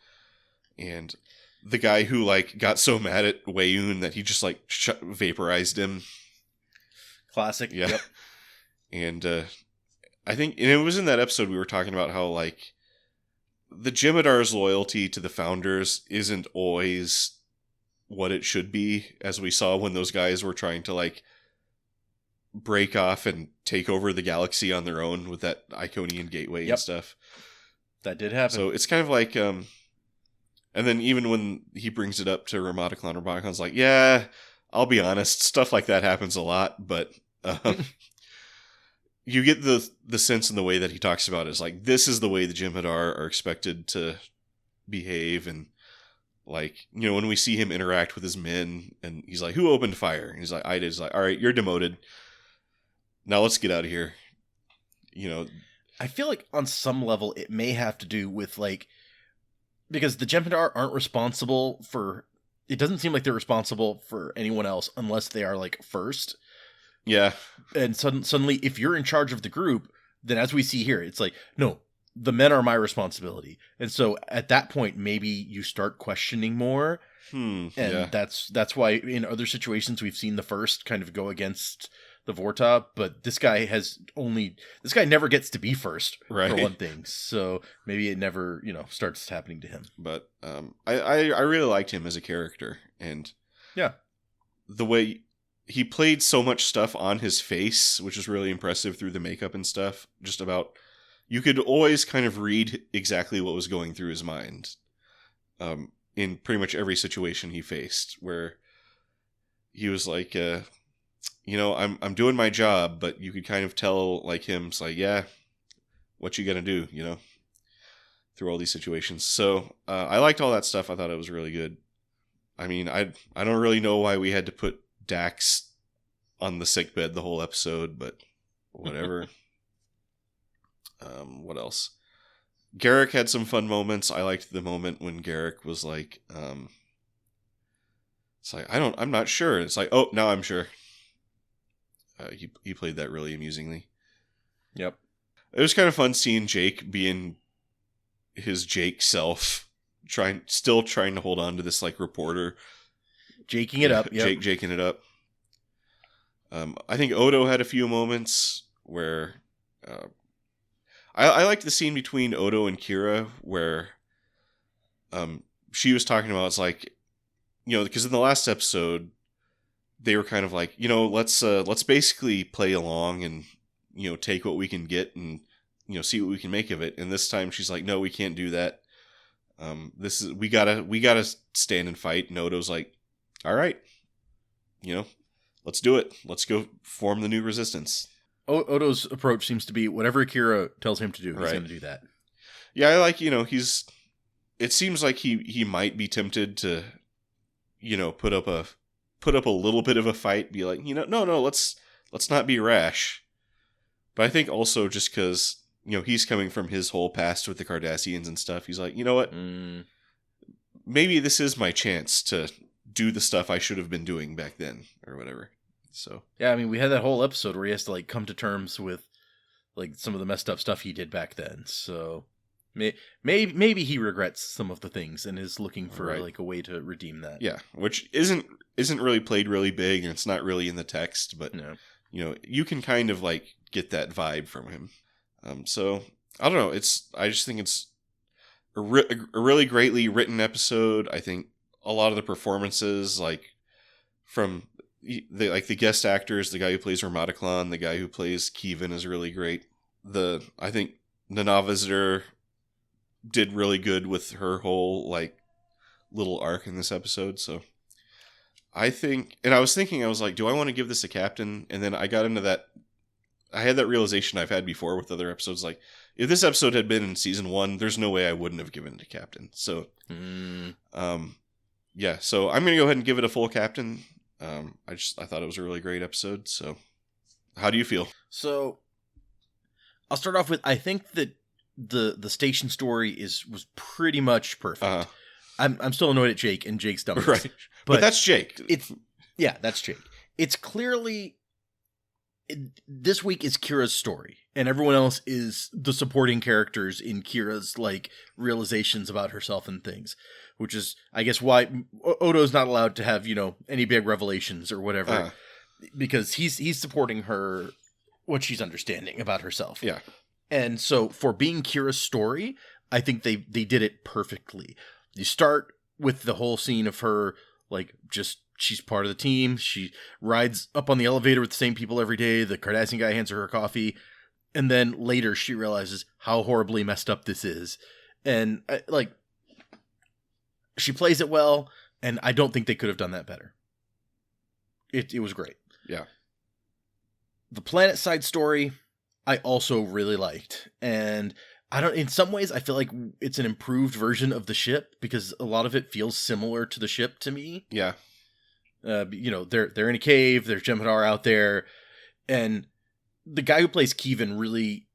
and the guy who like got so mad at Weyoun that he just like vaporized him. Classic. Yeah. Yep. And I think, and it was in that episode we were talking about how like the Jem'Hadar's loyalty to the founders isn't always what it should be, as we saw when those guys were trying to like break off and take over the galaxy on their own with that Iconian gateway and stuff. That did happen. So it's kind of like, and then even when he brings it up to Ramataclan's like, yeah, I'll be honest, stuff like that happens a lot, but you get the sense in the way that he talks about it is like, this is the way the Jem'Hadar are expected to behave. And like, when we see him interact with his men, and he's like, who opened fire? And he's like, I did. He's like, all right, you're demoted. Now let's get out of here. I feel like on some level it may have to do with like, because the Jem'Hadar aren't responsible for, it doesn't seem like they're responsible for anyone else unless they are like first. Yeah. And suddenly if you're in charge of the group, then as we see here, it's like, no, the men are my responsibility. And so at that point, maybe you start questioning more. And that's why in other situations we've seen the first kind of go against the Vorta, but this guy never gets to be first, right, for one thing. So maybe it never, starts happening to him. But I really liked him as a character, and the way he played so much stuff on his face, which is really impressive through the makeup and stuff. Just about, you could always kind of read exactly what was going through his mind, in pretty much every situation he faced, where he was like, I'm doing my job, but you could kind of tell, like, him, it's like, yeah, what you gonna do, through all these situations. So I liked all that stuff. I thought it was really good. I mean, I don't really know why we had to put Dax on the sickbed the whole episode, but whatever. What else? Garrick had some fun moments. I liked the moment when Garrick was like, it's like, I'm not sure. It's like, oh, now I'm sure. He played that really amusingly. Yep. It was kind of fun seeing Jake being his Jake self, still trying to hold on to this like reporter. Jaking it up. Yep. Jaking it up. I think Odo had a few moments where I liked the scene between Odo and Kira where she was talking about, it's like, you know, because in the last episode they were kind of like, you know, let's basically play along and, you know, take what we can get and, you know, see what we can make of it. And this time she's like, no, we can't do that. We gotta stand and fight. And Odo's like, all right, you know, let's do it. Let's go form the new resistance. Odo's approach seems to be whatever Akira tells him to do, he's going to do that. Yeah, I like, you know, it seems like he might be tempted to, you know, put up a little bit of a fight, be like, you know, no, let's not be rash. But I think also just because, you know, he's coming from his whole past with the Cardassians and stuff, he's like, you know what? Maybe this is my chance to do the stuff I should have been doing back then or whatever. So yeah, I mean, we had that whole episode where he has to like come to terms with like some of the messed up stuff he did back then. So maybe he regrets some of the things and is looking for like a way to redeem that. Yeah, which isn't really played really big, and it's not really in the text, but no. You know, you can kind of like get that vibe from him. So I don't know. I just think it's a really greatly written episode. I think a lot of the performances, like from the guest actors, the guy who plays Ramadaklan, the guy who plays Kevin is really great. I think Nana Visitor did really good with her whole like little arc in this episode. So I think, and I was thinking, I was like, do I want to give this a captain? And then I got into that. I had that realization I've had before with other episodes. Like, if this episode had been in season 1, there's no way I wouldn't have given it a captain. So, yeah. So I'm gonna go ahead and give it a full captain. I thought it was a really great episode. So, how do you feel? So, I'll start off with, I think that the station story was pretty much perfect. I'm still annoyed at Jake and Jake's dumbass. Right. But that's Jake. That's Jake. It's clearly this week is Kira's story, and everyone else is the supporting characters in Kira's like realizations about herself and things, which is, I guess, why Odo's not allowed to have, you know, any big revelations or whatever, because he's supporting her, what she's understanding about herself. Yeah. And so for being Kira's story, I think they did it perfectly. You start with the whole scene of her, like, just, she's part of the team. She rides up on the elevator with the same people every day. The Cardassian guy hands her coffee. And then later she realizes how horribly messed up this is. And, like, she plays it well, and I don't think they could have done that better. It was great. Yeah. The planet side story, I also really liked. And in some ways, I feel like it's an improved version of the ship because a lot of it feels similar to the ship to me. Yeah. You know, they're in a cave, there's Jem'Hadar out there, and the guy who plays Kevin really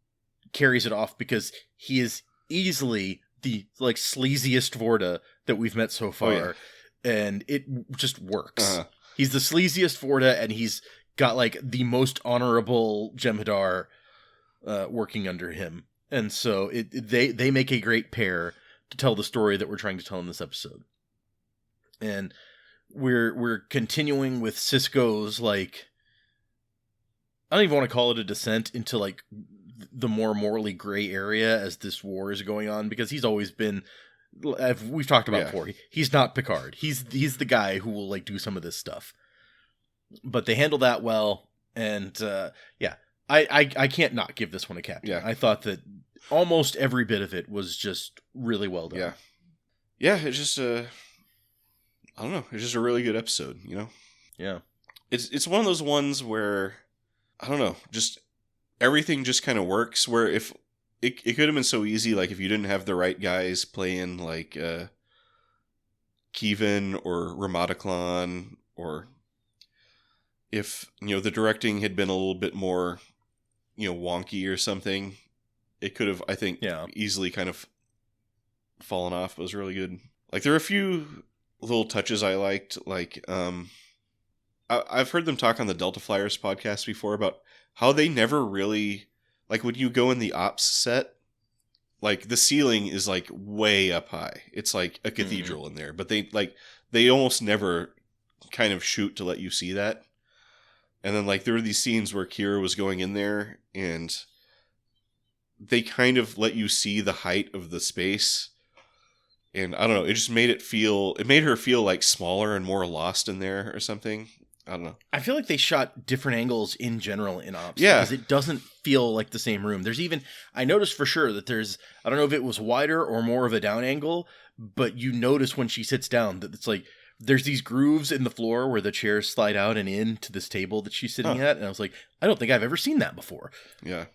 carries it off because he is easily the like sleaziest Vorta that we've met so far. Oh, yeah. And it just works. He's the sleaziest Vorta, and he's got like the most honorable Jem'Hadar working under him. And so they make a great pair to tell the story that we're trying to tell in this episode. And we're continuing with Sisko's, like, I don't even want to call it a descent into like the more morally gray area as this war is going on, because he's always been, we've talked about before, he's not Picard. He's the guy who will like do some of this stuff. But they handle that well, and I can't not give this one a captain. Yeah. I thought that almost every bit of it was just really well done. Yeah. Yeah, it's just I don't know, it's just a really good episode, you know? Yeah. It's one of those ones where, I don't know, just everything just kind of works, where if it could have been so easy, like if you didn't have the right guys playing like Kevin or Ramataclon, or if, the directing had been a little bit more, wonky or something, it could have, I think, easily kind of fallen off. It was really good. Like, there are a few little touches I liked. Like, I've heard them talk on the Delta Flyers podcast before about how they never really, like, when you go in the ops set, like, the ceiling is, like, way up high. It's like a cathedral in there. But they almost never kind of shoot to let you see that. And then, like, there were these scenes where Kira was going in there, and they kind of let you see the height of the space. And I don't know, it just made her feel, like, smaller and more lost in there or something. I don't know. I feel like they shot different angles in general in Ops. Yeah. Because it doesn't feel like the same room. There's even, I noticed for sure that I don't know if it was wider or more of a down angle, but you notice when she sits down that it's like, there's these grooves in the floor where the chairs slide out and in to this table that she's sitting at. And I was like, I don't think I've ever seen that before. Yeah.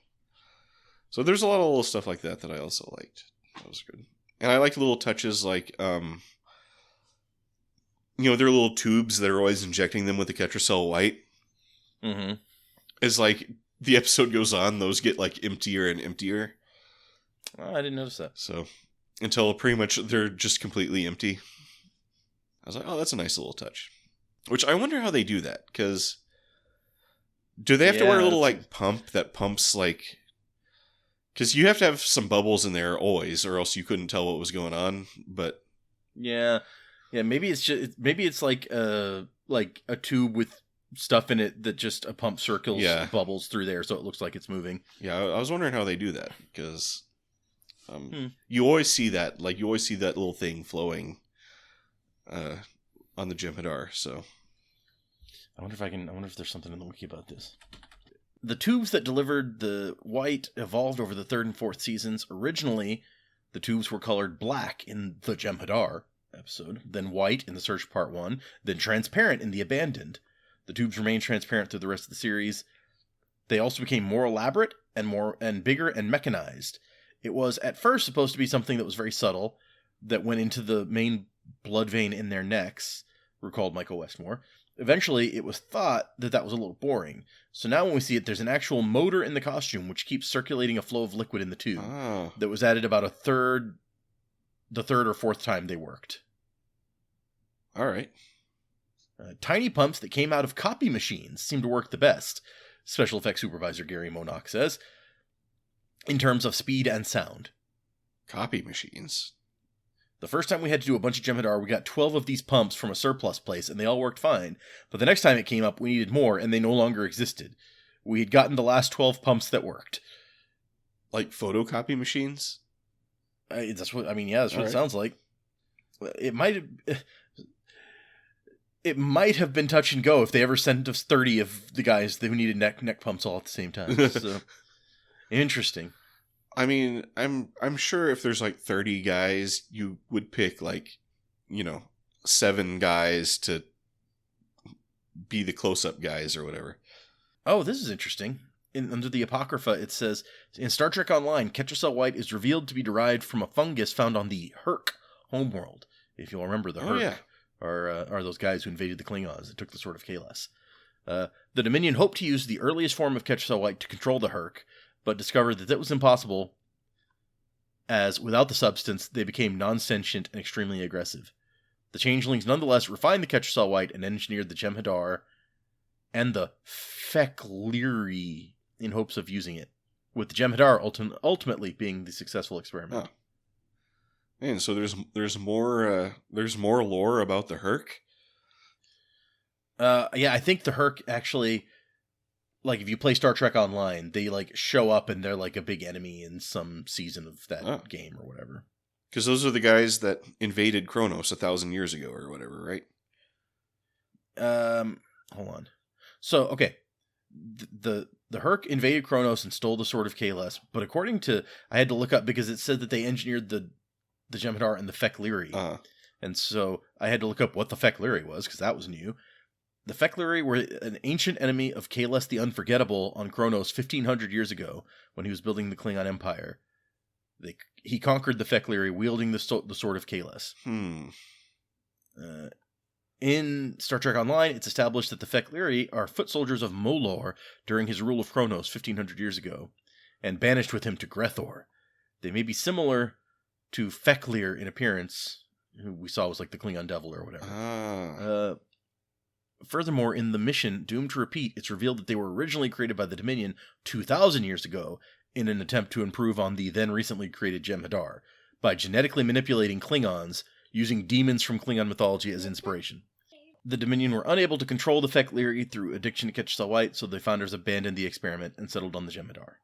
So there's a lot of little stuff like that I also liked. That was good. And I liked little touches like, there are little tubes that are always injecting them with the Ketracel White. Mm-hmm. As, like, the episode goes on, those get, like, emptier and emptier. Oh, I didn't notice that. So, until pretty much they're just completely empty. I was like, oh, that's a nice little touch. Which I wonder how they do that, because do they have to wear a little, like, pump that pumps, like... Because you have to have some bubbles in there always, or else you couldn't tell what was going on, but... Yeah, maybe it's like a tube with stuff in it that just a pump circles bubbles through there, so it looks like it's moving. Yeah, I was wondering how they do that, because you always see that, like, little thing flowing on the Jem'Hadar, so... I wonder if there's something in the wiki about this. The tubes that delivered the white evolved over the 3rd and 4th seasons. Originally, the tubes were colored black in the Jem'Hadar episode, then white in the Search Part 1, then transparent in the Abandoned. The tubes remained transparent through the rest of the series. They also became more elaborate and bigger and mechanized. It was at first supposed to be something that was very subtle, that went into the main blood vein in their necks, recalled Michael Westmore. Eventually, it was thought that was a little boring. So now when we see it, there's an actual motor in the costume which keeps circulating a flow of liquid in the tube that was added about the third or fourth time they worked. All right. Tiny pumps that came out of copy machines seem to work the best, Special Effects Supervisor Gary Monock says, in terms of speed and sound. Copy machines? The first time we had to do a bunch of Jem'Hadar, we got 12 of these pumps from a surplus place, and they all worked fine. But the next time it came up, we needed more, and they no longer existed. We had gotten the last 12 pumps that worked. Like photocopy machines? That's what it sounds like. It might have been touch and go if they ever sent us 30 of the guys who needed neck pumps all at the same time. So, interesting. I mean, I'm sure if there's like 30 guys, you would pick 7 guys to be the close-up guys or whatever. Oh, this is interesting. Under the Apocrypha, it says, in Star Trek Online, Ketracel White is revealed to be derived from a fungus found on the Herc homeworld. If you'll remember, the Herc are those guys who invaded the Klingons and took the Sword of Kahless. The Dominion hoped to use the earliest form of Ketracel White to control the Herc, but discovered that was impossible, as without the substance, they became non-sentient and extremely aggressive. The changelings nonetheless refined the Ketracel White and engineered the Jem'Hadar and the Fek'Liri in hopes of using it, with the Jem'Hadar ultimately being the successful experiment. Oh. Man, so there's more lore about the Herc? I think the Herc actually, like, if you play Star Trek Online, they show up and they're like a big enemy in some season of that game or whatever. Because those are the guys that invaded Kronos 1,000 years ago or whatever, right? Hold on. So, okay, the Herc invaded Kronos and stole the Sword of Kahless, but according to, I had to look up because it said that they engineered the Jem'Hadar and the Fek'Liri. And so I had to look up what the Fek'Liri was, because that was new. The Fek'Liri were an ancient enemy of Kahless the Unforgettable on Kronos 1,500 years ago, when he was building the Klingon Empire. He conquered the Fek'Liri, wielding the Sword of Kahless. In Star Trek Online, it's established that the Fek'Liri are foot soldiers of Molor during his rule of Kronos 1500 years ago, and banished with him to Grethor. They may be similar to Fek'Lir in appearance, who we saw was like the Klingon devil or whatever. Furthermore, in the mission Doomed to Repeat, it's revealed that they were originally created by the Dominion 2,000 years ago in an attempt to improve on the then recently created Jem'Hadar by genetically manipulating Klingons using demons from Klingon mythology as inspiration. The Dominion were unable to control the Fek'Liri through addiction to catch cell white, so the founders abandoned the experiment and settled on the Jem'Hadar.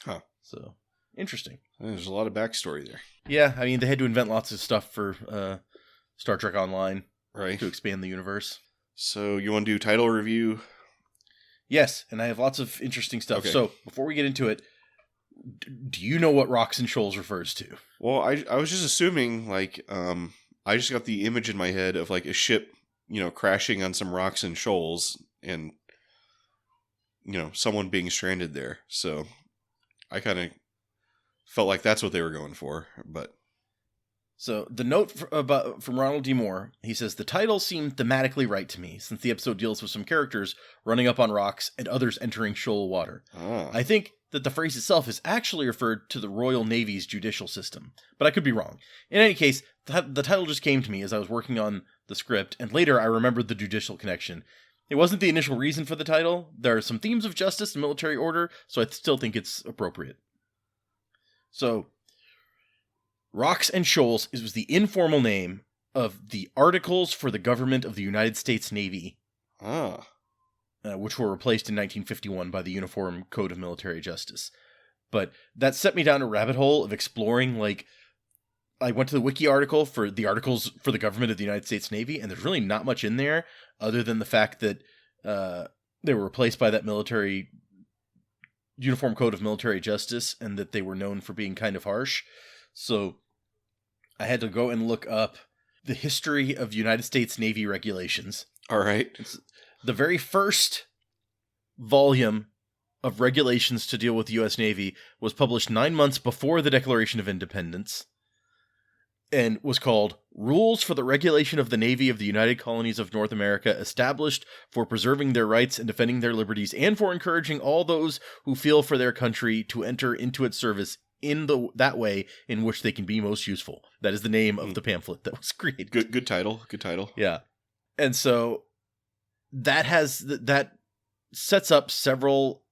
Huh. So, interesting. There's a lot of backstory there. Yeah, I mean, they had to invent lots of stuff for Star Trek Online, right, to expand the universe. So, you want to do title review? Yes, and I have lots of interesting stuff. Okay. So, before we get into it, do you know what Rocks and Shoals refers to? Well, I was just assuming, like, I just got the image in my head of, like, a ship, crashing on some rocks and shoals, and, someone being stranded there. So, I kind of felt like that's what they were going for, but... So, the note from Ronald D. Moore, he says, the title seemed thematically right to me, since the episode deals with some characters running up on rocks and others entering shoal water. I think that the phrase itself is actually referred to the Royal Navy's judicial system, but I could be wrong. In any case, the title just came to me as I was working on the script, and later I remembered the judicial connection. It wasn't the initial reason for the title. There are some themes of justice and military order, so I still think it's appropriate. So, Rocks and Shoals was the informal name of the Articles for the Government of the United States Navy, which were replaced in 1951 by the Uniform Code of Military Justice. But that set me down a rabbit hole of exploring, like, I went to the wiki article for the Articles for the Government of the United States Navy, and there's really not much in there other than the fact that they were replaced by that military Uniform Code of Military Justice, and that they were known for being kind of harsh. So I had to go and look up the history of United States Navy regulations. All right. It's the very first volume of regulations to deal with the U.S. Navy was published 9 months before the Declaration of Independence, and was called Rules for the Regulation of the Navy of the United Colonies of North America, established for preserving their rights and defending their liberties, and for encouraging all those who feel for their country to enter into its service in that way in which they can be most useful. That is the name of the pamphlet that was created. Good title. Good title. Yeah. And so that sets up several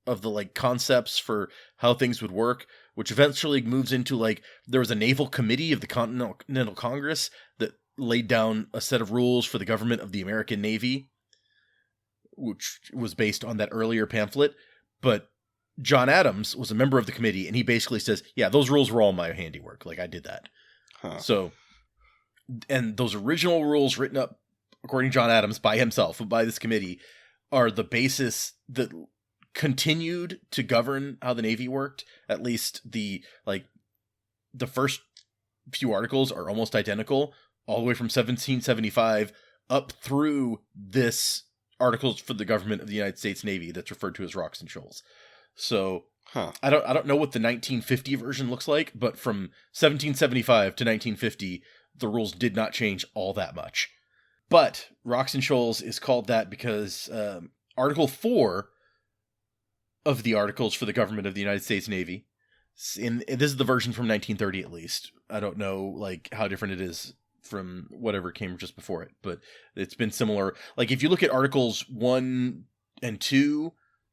of the concepts for how things would work, which eventually moves into there was a naval committee of the Continental Congress that laid down a set of rules for the government of the American Navy, which was based on that earlier pamphlet. But John Adams was a member of the committee, and he basically says, yeah, those rules were all my handiwork. I did that. Huh. So, and those original rules written up, according to John Adams, by himself, by this committee, are the basis that continued to govern how the Navy worked. At least the first few articles are almost identical, all the way from 1775 up through this Articles for the Government of the United States Navy that's referred to as Rocks and Shoals. So I don't know what the 1950 version looks like, but from 1775 to 1950, the rules did not change all that much. But Rocks and Shoals is called that because Article 4 of the Articles for the Government of the United States Navy, this is the version from 1930 at least. I don't know how different it is from whatever came just before it, but it's been similar. If you look at Articles 1 and 2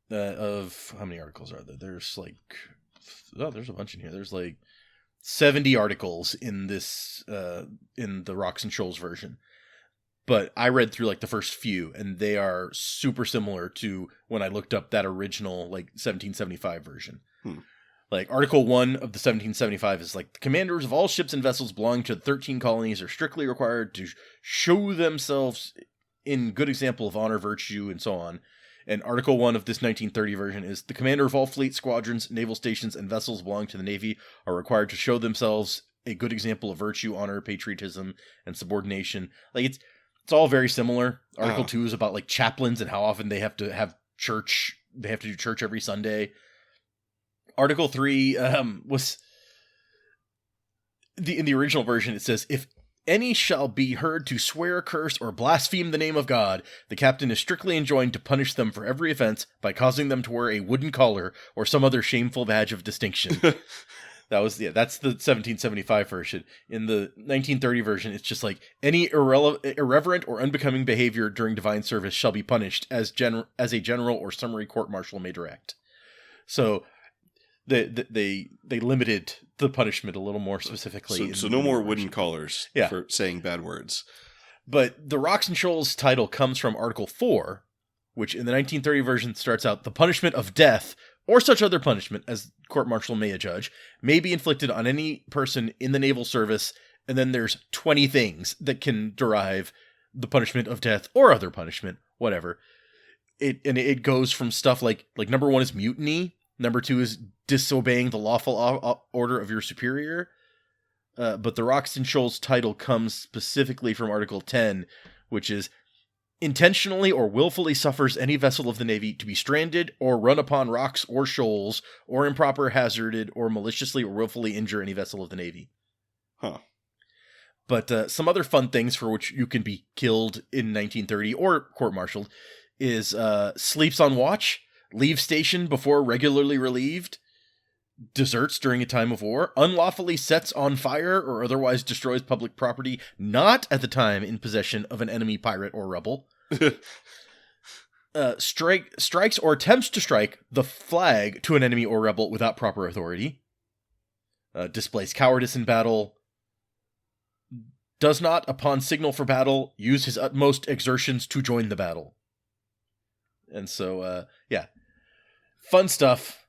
of how many articles are there? There's there's a bunch in here. There's 70 articles in this in the Rocks and Shoals version. But I read through the first few, and they are super similar to when I looked up that original 1775 version. Article 1 of the 1775 is the commanders of all ships and vessels belonging to the 13 colonies are strictly required to show themselves in good example of honor, virtue, and so on. And Article 1 of this 1930 version is the commander of all fleet squadrons, naval stations, and vessels belonging to the Navy are required to show themselves a good example of virtue, honor, patriotism, and subordination. It's all very similar. Article 2 is about chaplains and how often they have to have church. They have to do church every Sunday. Article 3 was in the original version. It says if any shall be heard to swear, curse, or blaspheme the name of God, the captain is strictly enjoined to punish them for every offense by causing them to wear a wooden collar or some other shameful badge of distinction. That's the 1775 version. In the 1930 version, it's just like, any irreverent or unbecoming behavior during divine service shall be punished as a general or summary court-martial may direct. So they limited the punishment a little more specifically. So no more wooden collars for saying bad words. But the Rocks and Shoals title comes from Article 4, which in the 1930 version starts out, the punishment of death or such other punishment as court-martial may adjudge may be inflicted on any person in the naval service, and then there's 20 things that can derive the punishment of death or other punishment, whatever. It goes from stuff like number 1 is mutiny, number 2 is disobeying the lawful order of your superior. But the Rocks and Shoals title comes specifically from Article 10, which is intentionally or willfully suffers any vessel of the Navy to be stranded or run upon rocks or shoals or improper hazarded or maliciously or willfully injure any vessel of the Navy. Huh. But some other fun things for which you can be killed in 1930 or court-martialed is sleeps on watch, leaves station before regularly relieved, deserts during a time of war, unlawfully sets on fire or otherwise destroys public property not at the time in possession of an enemy pirate or rebel, strikes or attempts to strike the flag to an enemy or rebel without proper authority, displays cowardice in battle, does not, upon signal for battle, use his utmost exertions to join the battle. And so, fun stuff.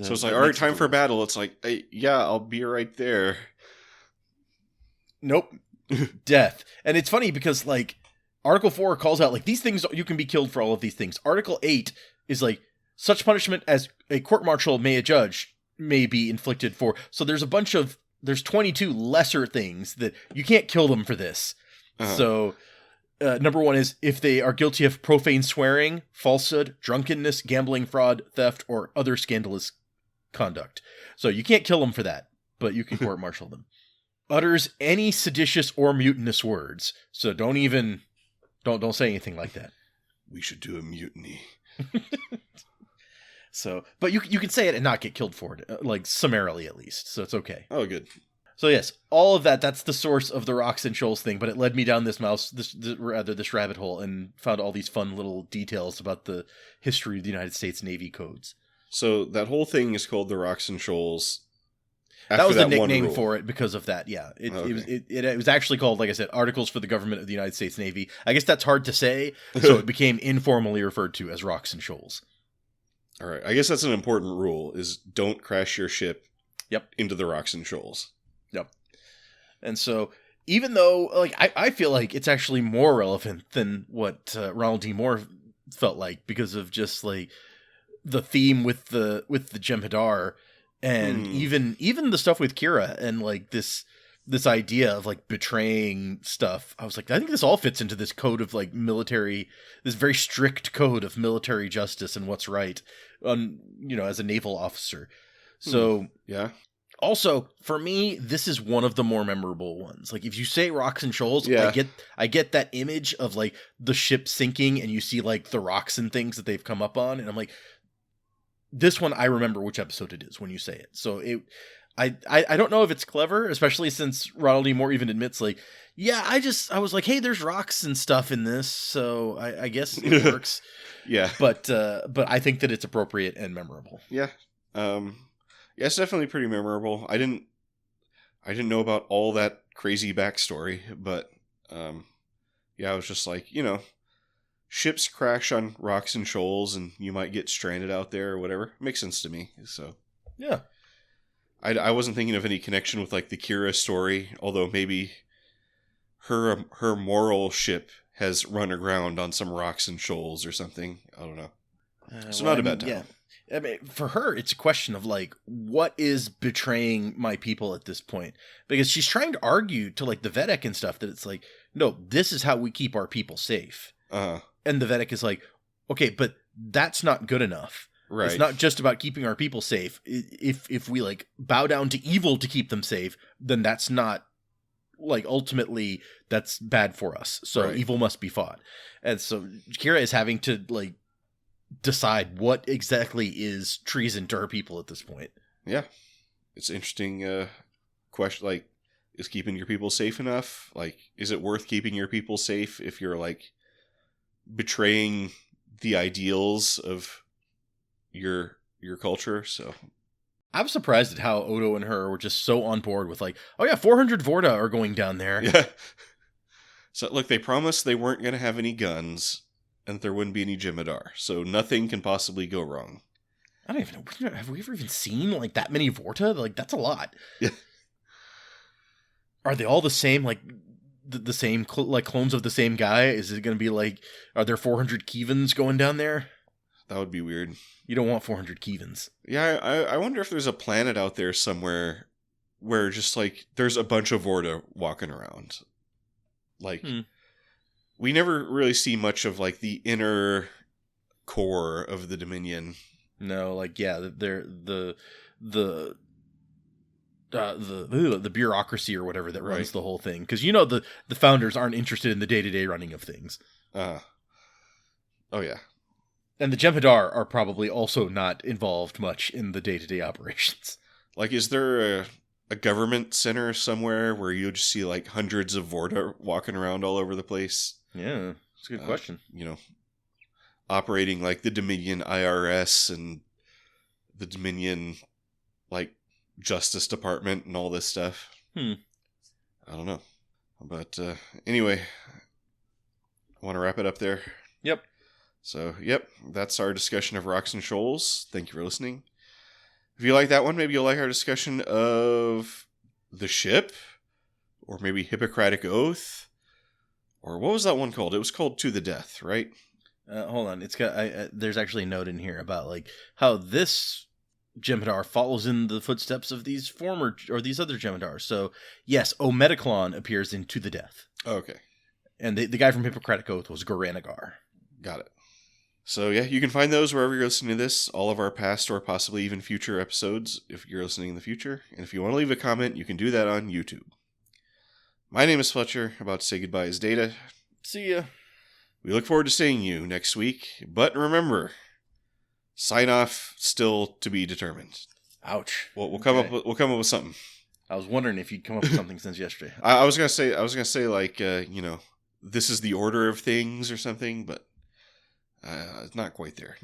So it's like, all right, time for battle. It's like, hey, yeah, I'll be right there. Nope. Death. And it's funny because, like, Article 4 calls out, like, these things, you can be killed for all of these things. Article 8 is like, such punishment as a court-martial may adjudge may be inflicted for. So there's 22 lesser things that you can't kill them for this. Uh-huh. So number 1 is if they are guilty of profane swearing, falsehood, drunkenness, gambling, fraud, theft, or other scandalous conduct. So you can't kill them for that, but you can court-martial them. Utters any seditious or mutinous words. So don't say anything like that. We should do a mutiny. So, but you can say it and not get killed for it, like summarily at least. So it's okay. Oh, good. So yes, all of that's the source of the Rocks and Shoals thing, but it led me down this rabbit hole and found all these fun little details about the history of the United States Navy codes. So that whole thing is called the Rocks and Shoals. That was the nickname for it because of that. Yeah, it was actually called, like I said, Articles for the Government of the United States Navy. I guess that's hard to say, so it became informally referred to as Rocks and Shoals. All right, I guess that's an important rule: is don't crash your ship. Into the Rocks and Shoals. Yep. And so, even though, like, I feel like it's actually more relevant than what Ronald D. Moore felt like, because of just like the theme with the Jem'Hadar, and even the stuff with Kira, and like this idea of like betraying stuff. I was like, I think this all fits into this code of like military, this very strict code of military justice and what's right, as a naval officer. So yeah. Also, for me, this is one of the more memorable ones. Like, if you say Rocks and Shoals, I get that image of like the ship sinking, and you see like the rocks and things that they've come up on, and I'm like, this one I remember which episode it is when you say it. So I don't know if it's clever, especially since Ronald D. Moore even admits like, yeah, I was like, hey, there's rocks and stuff in this, so I guess it works. Yeah, but I think that it's appropriate and memorable. Yeah. Yeah, it's definitely pretty memorable. I didn't know about all that crazy backstory, but I was just like, ships crash on rocks and shoals, and you might get stranded out there or whatever. Makes sense to me. So yeah, I wasn't thinking of any connection with like the Kira story, although maybe her moral ship has run aground on some rocks and shoals or something. I don't know. Not a bad time. Yeah. I mean, for her, it's a question of like, what is betraying my people at this point? Because she's trying to argue to like the Vedek and stuff that it's like, no, this is how we keep our people safe. Uh-huh. And the Vedek is like, okay, but that's not good enough. Right. It's not just about keeping our people safe. If we like bow down to evil to keep them safe, then that's not like ultimately that's bad for us. So Right. evil must be fought. And so Kira is having to like decide what exactly is treason to her people at this point. Yeah. It's interesting question. Like, is keeping your people safe enough? Like, is it worth keeping your people safe if you're like betraying the ideals of your culture? So I'm surprised at how Odo and her were just so on board with like, oh yeah, 400 Vorta are going down there. yeah. So look, they promised they weren't going to have any guns and there wouldn't be any Jem'Hadar, so nothing can possibly go wrong. I don't even know. Have we ever even seen like that many Vorta? Like that's a lot. Yeah. Are they all the same? Like the same like clones of the same guy? Is it going to be like, are there 400 Kevans going down there? That would be weird. You don't want 400 Kevans. Yeah, I wonder if there's a planet out there somewhere where just like there's a bunch of Vorta walking around. Like we never really see much of like the inner core of the Dominion. No, like yeah, they're the bureaucracy or whatever that runs Right. the whole thing. Because you know the founders aren't interested in the day-to-day running of things. Oh yeah. And the Jem'Hadar are probably also not involved much in the day-to-day operations. Like, is there a government center somewhere where you'll just see like hundreds of Vorta walking around all over the place? Yeah, that's a good question. You know, operating like the Dominion IRS and the Dominion like Justice Department and all this stuff. I don't know. But anyway, I want to wrap it up there. Yep. So, yep, that's our discussion of Rocks and Shoals. Thank you for listening. If you like that one, maybe you'll like our discussion of the ship, or maybe Hippocratic Oath, or what was that one called? It was called To the Death, right? Hold on, it's got. There's actually a note in here about like how this Jem'Hadar follows in the footsteps of these former or these other Jem'Hadar. So yes, Ometaclon appears in To the Death. Okay, and the guy from Hippocratic Oath was Goranagar. Got it. So yeah, you can find those wherever you're listening to this, all of our past or possibly even future episodes if you're listening in the future. And if you want to leave a comment, you can do that on YouTube. My name is Fletcher. About to say goodbye is Data. See ya. We look forward to seeing you next week. But remember, sign off still to be determined. Ouch. We'll come up with something. I was wondering if you'd come up with something since yesterday. I was gonna say like this is the order of things or something, but not quite there.